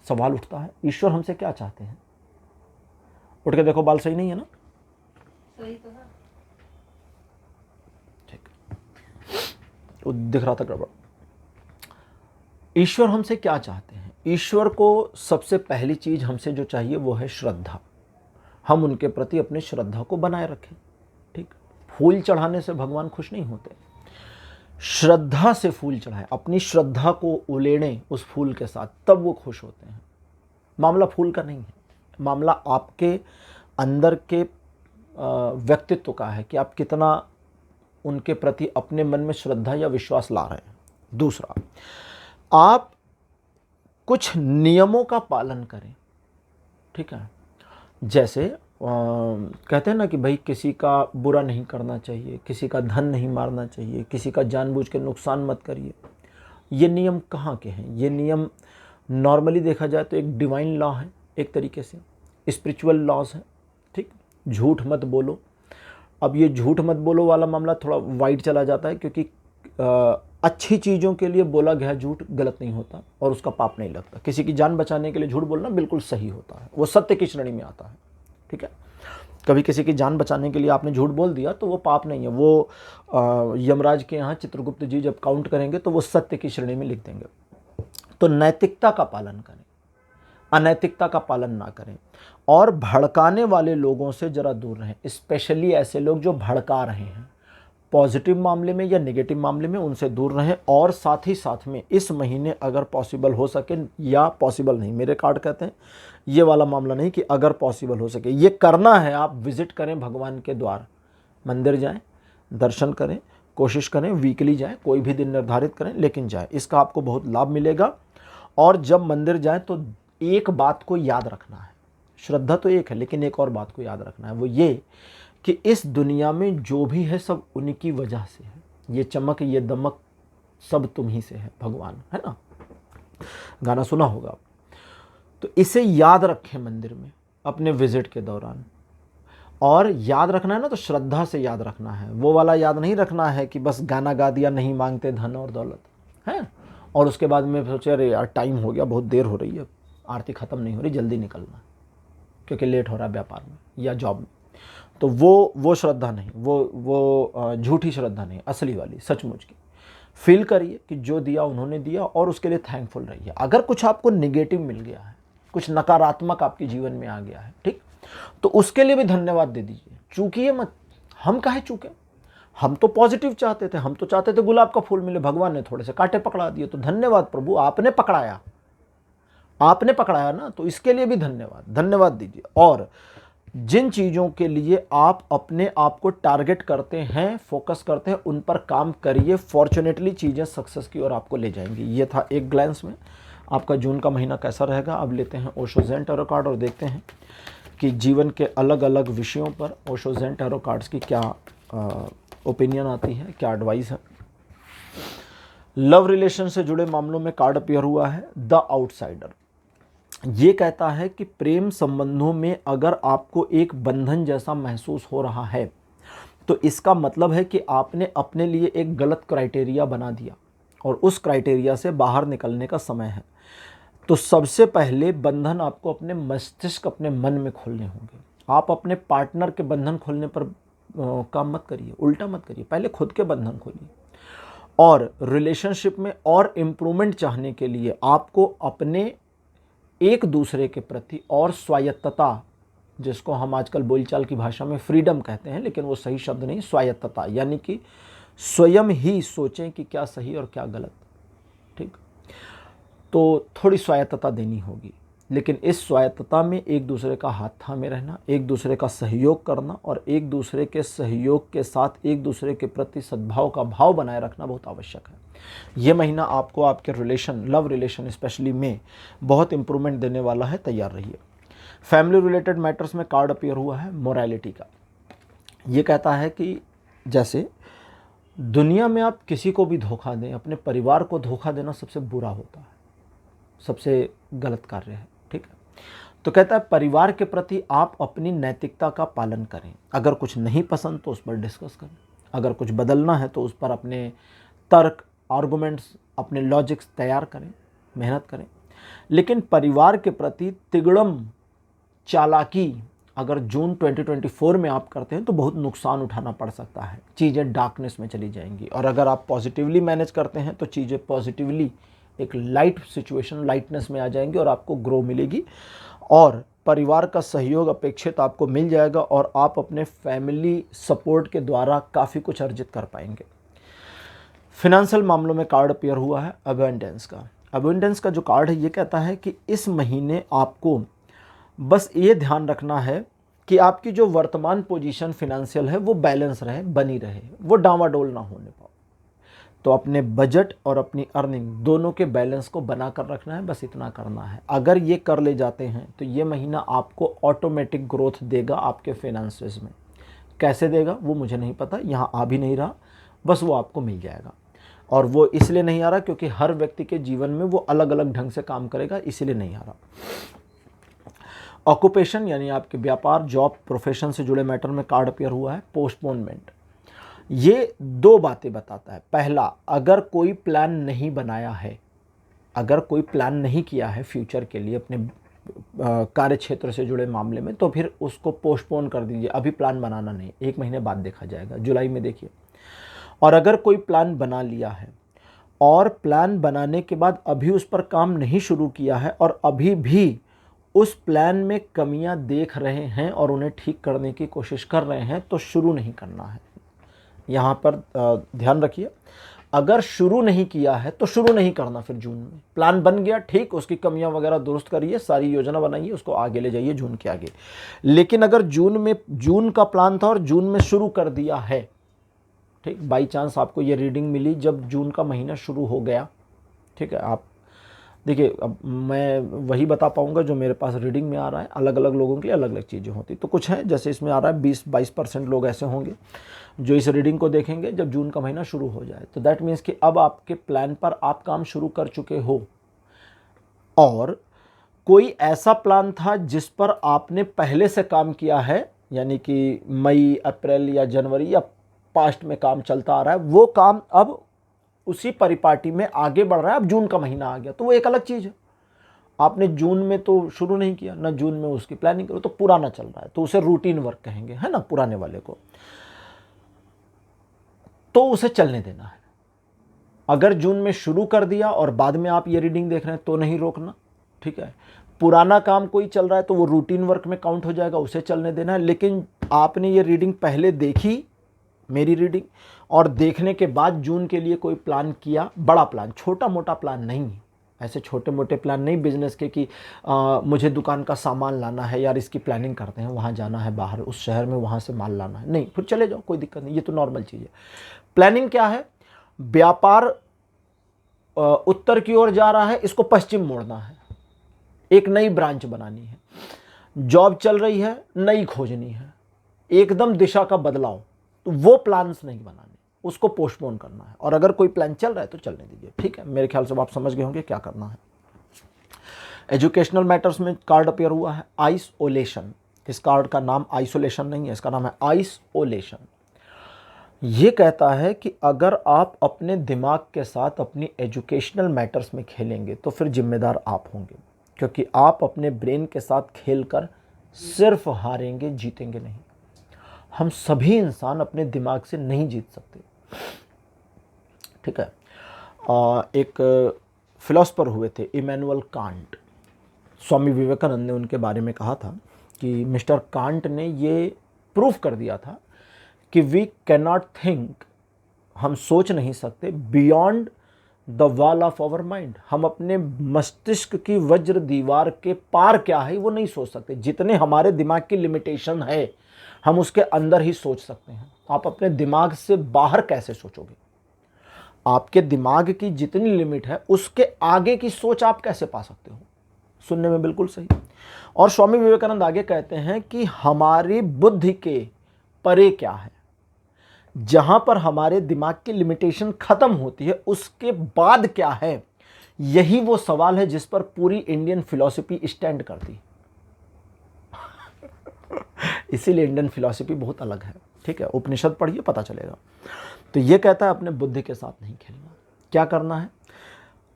सवाल उठता है, ईश्वर हमसे क्या चाहते हैं? उठ के देखो, बाल सही नहीं है ना? सही तो है। ठीक, वो दिख रहा था गड़बड़। ईश्वर हमसे क्या चाहते हैं? ईश्वर को सबसे पहली चीज हमसे जो चाहिए वो है श्रद्धा। हम उनके प्रति अपनी श्रद्धा को बनाए रखें। ठीक, फूल चढ़ाने से भगवान खुश नहीं होते, श्रद्धा से फूल चढ़ाएं, अपनी श्रद्धा को उलेड़ें उस फूल के साथ, तब वो खुश होते हैं। मामला फूल का नहीं है, मामला आपके अंदर के व्यक्तित्व का है कि आप कितना उनके प्रति अपने मन में श्रद्धा या विश्वास ला रहे हैं। दूसरा, आप कुछ नियमों का पालन करें। ठीक है, जैसे कहते हैं ना कि भाई किसी का बुरा नहीं करना चाहिए, किसी का धन नहीं मारना चाहिए, किसी का जानबूझ के नुकसान मत करिए। ये नियम कहाँ के हैं? ये नियम नॉर्मली देखा जाए तो एक डिवाइन लॉ है, एक तरीके से स्पिरिचुअल लॉज है। ठीक, झूठ मत बोलो। अब ये झूठ मत बोलो वाला मामला थोड़ा वाइड चला जाता है, क्योंकि अच्छी चीज़ों के लिए बोला गया झूठ गलत नहीं होता और उसका पाप नहीं लगता। किसी की जान बचाने के लिए झूठ बोलना बिल्कुल सही होता है, वो सत्य की श्रेणी में आता है। ठीक है, कभी किसी की जान बचाने के लिए आपने झूठ बोल दिया तो वो पाप नहीं है, वो यमराज के यहाँ चित्रगुप्त जी जब काउंट करेंगे तो वो सत्य की श्रेणी में लिख देंगे। तो नैतिकता का पालन करें, अनैतिकता का पालन ना करें, और भड़काने वाले लोगों से ज़रा दूर रहें। स्पेशली ऐसे लोग जो भड़का रहे हैं, पॉजिटिव मामले में या नेगेटिव मामले में, उनसे दूर रहें। और साथ ही साथ में इस महीने अगर पॉसिबल हो सके, या पॉसिबल नहीं, मेरे कार्ड कहते हैं ये वाला मामला नहीं कि अगर पॉसिबल हो सके, ये करना है, आप विजिट करें भगवान के द्वार, मंदिर जाएं, दर्शन करें, कोशिश करें, वीकली जाएं, कोई भी दिन निर्धारित करें लेकिन जाएं, इसका आपको बहुत लाभ मिलेगा। और जब मंदिर जाएं तो एक बात को याद रखना है, श्रद्धा तो एक है लेकिन एक और बात को याद रखना है, वो ये कि इस दुनिया में जो भी है सब उन्हीं की वजह से है। ये चमक, ये दमक सब तुम ही से है भगवान, है ना? गाना सुना होगा। तो इसे याद रखें मंदिर में अपने विजिट के दौरान। और याद रखना है ना तो श्रद्धा से याद रखना है, वो वाला याद नहीं रखना है कि बस गाना गा दिया, नहीं मांगते धन और दौलत, है। और उसके बाद में सोचे अरे यार टाइम हो गया, बहुत देर हो रही है, आरती ख़त्म नहीं हो रही, जल्दी निकलना क्योंकि लेट हो रहा है व्यापार में या जॉब में। तो वो श्रद्धा नहीं, वो झूठी श्रद्धा नहीं, असली वाली सचमुच की। फील करिए कि जो दिया उन्होंने दिया और उसके लिए थैंकफुल रहिए। अगर कुछ आपको नेगेटिव मिल गया है, कुछ नकारात्मक आपके जीवन में आ गया है, ठीक, तो उसके लिए भी धन्यवाद दे दीजिए, चूकिए मत। हम काहे चूके? हम तो पॉजिटिव चाहते थे, हम तो चाहते थे गुलाब का फूल मिले, भगवान ने थोड़े से कांटे पकड़ा दिए, तो धन्यवाद प्रभु, आपने पकड़ाया, आपने पकड़ाया ना, तो इसके लिए भी धन्यवाद, धन्यवाद दीजिए। और जिन चीज़ों के लिए आप अपने आप को टारगेट करते हैं, फोकस करते हैं, उन पर काम करिए। फॉर्चुनेटली चीज़ें सक्सेस की ओर आपको ले जाएंगी। ये था एक ग्लैंस में आपका जून का महीना कैसा रहेगा। अब लेते हैं ओशो ज़ेन टैरो कार्ड और देखते हैं कि जीवन के अलग अलग विषयों पर ओशो ज़ेन टैरो कार्ड्स की क्या ओपिनियन आती है, क्या एडवाइस है। लव रिलेशन से जुड़े मामलों में कार्ड अपीयर हुआ है द आउटसाइडर। ये कहता है कि प्रेम संबंधों में अगर आपको एक बंधन जैसा महसूस हो रहा है तो इसका मतलब है कि आपने अपने लिए एक गलत क्राइटेरिया बना दिया और उस क्राइटेरिया से बाहर निकलने का समय है। तो सबसे पहले बंधन आपको अपने मस्तिष्क, अपने मन में खोलने होंगे। आप अपने पार्टनर के बंधन खोलने पर काम मत करिए, उल्टा मत करिए, पहले खुद के बंधन खोलिए। और रिलेशनशिप में और इम्प्रूवमेंट चाहने के लिए आपको अपने एक दूसरे के प्रति और स्वायत्तता, जिसको हम आजकल बोलचाल की भाषा में फ्रीडम कहते हैं, लेकिन वो सही शब्द नहीं, स्वायत्तता, यानी कि स्वयं ही सोचें कि क्या सही और क्या गलत, ठीक। तो थोड़ी स्वायत्तता देनी होगी, लेकिन इस स्वायत्तता में एक दूसरे का हाथ थामे रहना, एक दूसरे का सहयोग करना और एक दूसरे के सहयोग के साथ एक दूसरे के प्रति सद्भाव का भाव बनाए रखना बहुत आवश्यक है। ये महीना आपको आपके रिलेशन, लव रिलेशन स्पेशली में बहुत इंप्रूवमेंट देने वाला है, तैयार रहिए। फैमिली रिलेटेड मैटर्स में कार्ड अपीयर हुआ है मोरालिटी का। ये कहता है कि जैसे दुनिया में आप किसी को भी धोखा दें, अपने परिवार को धोखा देना सबसे बुरा होता है, सबसे गलत कार्य है। ठीक है, तो कहता है परिवार के प्रति आप अपनी नैतिकता का पालन करें। अगर कुछ नहीं पसंद तो उस पर डिस्कस करें, अगर कुछ बदलना है तो उस पर अपने तर्क, आर्गुमेंट्स, अपने लॉजिक्स तैयार करें, मेहनत करें। लेकिन परिवार के प्रति तिगड़म, चालाकी अगर जून 2024 में आप करते हैं तो बहुत नुकसान उठाना पड़ सकता है, चीज़ें डार्कनेस में चली जाएंगी। और अगर आप पॉजिटिवली मैनेज करते हैं तो चीज़ें पॉजिटिवली एक लाइट सिचुएशन, लाइटनेस में आ जाएंगी और आपको ग्रो मिलेगी और परिवार का सहयोग अपेक्षित आपको मिल जाएगा और आप अपने फैमिली सपोर्ट के द्वारा काफ़ी कुछ अर्जित कर पाएंगे। फिनेंशियल मामलों में कार्ड अपीयर हुआ है अबंडेंस का। अबंडेंस का जो कार्ड है ये कहता है कि इस महीने आपको बस ये ध्यान रखना है कि आपकी जो वर्तमान पोजीशन फिनेंशियल है वो बैलेंस रहे, बनी रहे, वो डामाडोल ना होने पाओ। तो अपने बजट और अपनी अर्निंग दोनों के बैलेंस को बना कर रखना है, बस इतना करना है। अगर ये कर ले जाते हैं तो ये महीना आपको ऑटोमेटिक ग्रोथ देगा आपके फाइनेंसेस में। कैसे देगा वो मुझे नहीं पता, यहाँ आ भी नहीं रहा, बस वो आपको मिल जाएगा। और वो इसलिए नहीं आ रहा क्योंकि हर व्यक्ति के जीवन में वो अलग अलग ढंग से काम करेगा, इसीलिए नहीं आ रहा। ऑक्यूपेशन यानी आपके व्यापार, जॉब, प्रोफेशन से जुड़े मैटर में कार्ड अपीयर हुआ है पोस्टपोनमेंट। ये दो बातें बताता है। पहला, अगर कोई प्लान नहीं बनाया है, अगर कोई प्लान नहीं किया है फ्यूचर के लिए अपने कार्य क्षेत्र से जुड़े मामले में, तो फिर उसको पोस्टपोन कर दीजिए, अभी प्लान बनाना नहीं, 1 महीने बाद देखा जाएगा, जुलाई में देखिए। और अगर कोई प्लान बना लिया है और प्लान बनाने के बाद अभी उस पर काम नहीं शुरू किया है और अभी भी उस प्लान में कमियां देख रहे हैं और उन्हें ठीक करने की कोशिश कर रहे हैं, तो शुरू नहीं करना है। यहाँ पर ध्यान रखिए, अगर शुरू नहीं किया है तो शुरू नहीं करना। फिर जून में प्लान बन गया, ठीक, उसकी कमियां वगैरह दुरुस्त करिए, सारी योजना बनाइए, उसको आगे ले जाइए जून के आगे। लेकिन अगर जून का प्लान था और जून में शुरू कर दिया है, ठीक, बाई चांस आपको ये रीडिंग मिली जब जून का महीना शुरू हो गया, ठीक है, आप देखिए, अब मैं वही बता पाऊंगा जो मेरे पास रीडिंग में आ रहा है, अलग अलग लोगों के लिए अलग अलग चीज़ें होती। तो कुछ है जैसे इसमें आ रहा है 20-22% लोग ऐसे होंगे जो इस रीडिंग को देखेंगे जब जून का महीना शुरू हो जाए। तो दैट मीन्स कि अब आपके प्लान पर आप काम शुरू कर चुके हो और कोई ऐसा प्लान था जिस पर आपने पहले से काम किया है, यानी कि मई, अप्रैल या जनवरी या पास्ट में काम चलता आ रहा है, वो काम अब उसी परिपाटी में आगे बढ़ रहा है। अब जून का महीना आ गया तो वो एक अलग चीज़ है। आपने जून में तो शुरू नहीं किया ना, जून में उसकी प्लानिंग करो, तो पुराना चल रहा है, तो उसे रूटीन वर्क कहेंगे, है ना, पुराने वाले को, तो उसे चलने देना है। अगर जून में शुरू कर दिया और बाद में आप ये रीडिंग देख रहे हैं तो नहीं रोकना, ठीक है। पुराना काम कोई चल रहा है तो वो रूटीन वर्क में काउंट हो जाएगा, उसे चलने देना है। लेकिन आपने ये रीडिंग पहले देखी, मेरी रीडिंग, और देखने के बाद जून के लिए कोई प्लान किया, बड़ा प्लान, छोटा मोटा प्लान नहीं, ऐसे छोटे मोटे प्लान नहीं बिजनेस के कि मुझे दुकान का सामान लाना है यार, इसकी प्लानिंग करते हैं, वहाँ जाना है बाहर उस शहर में, वहाँ से माल लाना है, नहीं, फिर चले जाओ, कोई दिक्कत नहीं, ये तो नॉर्मल चीज़ है। प्लानिंग क्या है? व्यापार उत्तर की ओर जा रहा है, इसको पश्चिम मोड़ना है, एक नई ब्रांच बनानी है। जॉब चल रही है, नई खोजनी है, एकदम दिशा का बदलाव, तो वो प्लान्स नहीं बनाने, उसको पोस्टपोन करना है। और अगर कोई प्लान चल रहा है तो चलने दीजिए, ठीक है। मेरे ख्याल से आप समझ गए होंगे क्या करना है। एजुकेशनल मैटर्स में कार्ड अपीयर हुआ है आइसोलेशन। इस कार्ड का नाम आइसोलेशन नहीं है, इसका नाम है आइसोलेशन। ये कहता है कि अगर आप अपने दिमाग के साथ अपनी एजुकेशनल मैटर्स में खेलेंगे तो फिर जिम्मेदार आप होंगे, क्योंकि आप अपने ब्रेन के साथ खेलकर सिर्फ हारेंगे, जीतेंगे नहीं। हम सभी इंसान अपने दिमाग से नहीं जीत सकते, ठीक है। एक फिलोसफर हुए थे इमैनुअल कांट, स्वामी विवेकानंद ने उनके बारे में कहा था कि मिस्टर कांट ने ये प्रूफ कर दिया था कि वी कैन नॉट थिंक, हम सोच नहीं सकते beyond the wall of our mind, हम अपने मस्तिष्क की वज्र दीवार के पार क्या है वो नहीं सोच सकते। जितने हमारे दिमाग की लिमिटेशन है हम उसके अंदर ही सोच सकते हैं। आप अपने दिमाग से बाहर कैसे सोचोगे? आपके दिमाग की जितनी लिमिट है उसके आगे की सोच आप कैसे पा सकते हो? सुनने में बिल्कुल सही। और स्वामी विवेकानंद आगे कहते हैं कि हमारी बुद्धि के परे क्या है। जहां पर हमारे दिमाग की लिमिटेशन खत्म होती है उसके बाद क्या है, यही वो सवाल है जिस पर पूरी इंडियन फिलॉसफी स्टैंड करती है। इसीलिए इंडियन फिलॉसफी बहुत अलग है, ठीक है। उपनिषद पढ़िए, पता चलेगा। तो ये कहता है अपने बुद्धि के साथ नहीं खेलना। क्या करना है,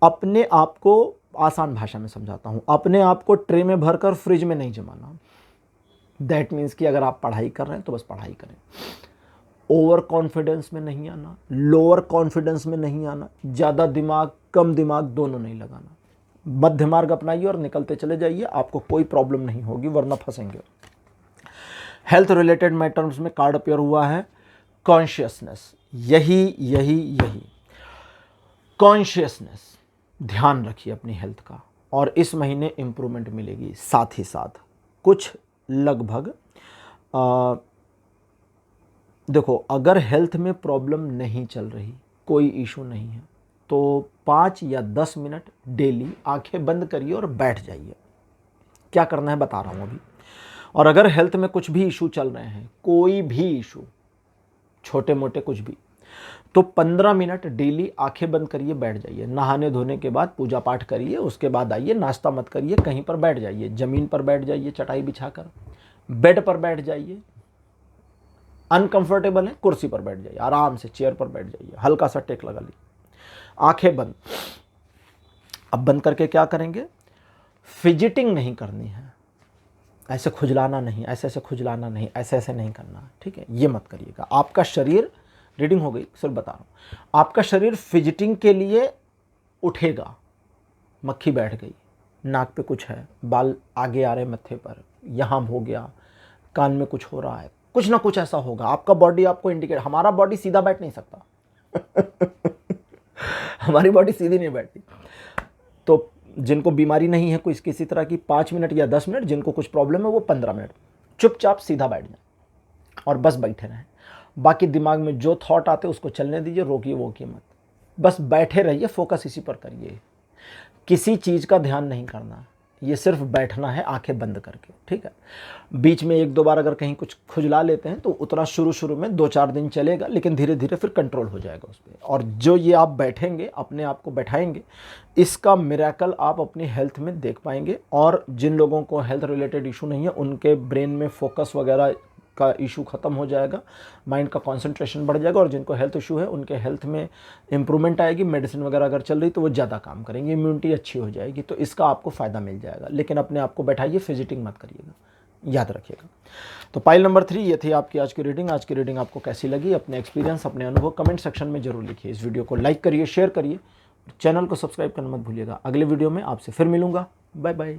अपने आप को, आसान भाषा में समझाता हूं, अपने आप को ट्रे में भरकर फ्रिज में नहीं जमाना। दैट मीन्स कि अगर आप पढ़ाई कर रहे हैं तो बस पढ़ाई करें, ओवर कॉन्फिडेंस में नहीं आना, लोअर कॉन्फिडेंस में नहीं आना, ज़्यादा दिमाग कम दिमाग दोनों नहीं लगाना। मध्य मार्ग अपनाइए और निकलते चले जाइए, आपको कोई प्रॉब्लम नहीं होगी, वरना फंसेंगे। हेल्थ रिलेटेड मैटर्स में कार्ड अपेयर हुआ है कॉन्शियसनेस। यही कॉन्शियसनेस, ध्यान रखिए अपनी हेल्थ का, और इस महीने इम्प्रूवमेंट मिलेगी। साथ ही साथ कुछ लगभग देखो, अगर हेल्थ में प्रॉब्लम नहीं चल रही, कोई इशू नहीं है, तो 5 या 10 मिनट डेली आंखें बंद करिए और बैठ जाइए। क्या करना है बता रहा हूँ अभी। और अगर हेल्थ में कुछ भी इशू चल रहे हैं, कोई भी इशू, छोटे मोटे कुछ भी, तो 15 मिनट डेली आंखें बंद करिए, बैठ जाइए। नहाने धोने के बाद पूजा पाठ करिए, उसके बाद आइए, नाश्ता मत करिए, कहीं पर बैठ जाइए, ज़मीन पर बैठ जाइए, चटाई बिछाकर, बेड पर बैठ जाइए, अनकंफर्टेबल है कुर्सी पर बैठ जाइए, आराम से चेयर पर बैठ जाइए, हल्का सा टेक लगा लीजिए, आंखें बंद। अब बंद करके क्या करेंगे, फिजिटिंग नहीं करनी है, ऐसे खुजलाना नहीं, ऐसे खुजलाना नहीं, ऐसे नहीं करना, ठीक है, ये मत करिएगा। आपका शरीर, रीडिंग हो गई, सिर्फ बता रहा हूँ, आपका शरीर फिजिटिंग के लिए उठेगा। मक्खी बैठ गई, नाक पे कुछ है, बाल आगे आ रहे मत्थे पर, यहाँ हो गया, कान में कुछ हो रहा है, कुछ ना कुछ ऐसा होगा, आपका बॉडी आपको इंडिकेट। हमारा बॉडी सीधा बैठ नहीं सकता हमारी बॉडी सीधी नहीं बैठती। तो जिनको बीमारी नहीं है कोई किसी तरह की, 5 मिनट या 10 मिनट, जिनको कुछ प्रॉब्लम है वो 15 मिनट चुपचाप सीधा बैठ जाए और बस बैठे रहें। बाकी दिमाग में जो थॉट आते उसको चलने दीजिए, रोकिए वोकिए मत, बस बैठे रहिए, फोकस इसी पर करिए, किसी चीज़ का ध्यान नहीं करना, ये सिर्फ बैठना है आंखें बंद करके, ठीक है। बीच में 1-2 बार अगर कहीं कुछ खुजला लेते हैं तो उतना शुरू में 2-4 दिन चलेगा, लेकिन धीरे धीरे फिर कंट्रोल हो जाएगा उस पर। और जो ये आप बैठेंगे, अपने आप को बैठाएंगे, इसका मिरेकल आप अपनी हेल्थ में देख पाएंगे। और जिन लोगों को हेल्थ रिलेटेड इशू नहीं है, उनके ब्रेन में फोकस वगैरह का इशू ख़त्म हो जाएगा, माइंड का कंसंट्रेशन बढ़ जाएगा। और जिनको हेल्थ इशू है उनके हेल्थ में इंप्रूवमेंट आएगी, मेडिसिन वगैरह अगर चल रही तो वो ज़्यादा काम करेंगे, इम्यूनिटी अच्छी हो जाएगी, तो इसका आपको फ़ायदा मिल जाएगा। लेकिन अपने आप को बैठाइए, फिजिटिंग मत करिएगा, याद रखिएगा। तो पाइल नंबर 3 ये थी आपकी आज की रीडिंग। आज की रीडिंग आपको कैसी लगी, अपने एक्सपीरियंस, अपने अनुभव कमेंट सेक्शन में जरूर लिखिए। इस वीडियो को लाइक करिए, शेयर करिए, चैनल को सब्सक्राइब करना मत भूलिएगा। अगले वीडियो में आपसे फिर मिलूंगा, बाय बाय।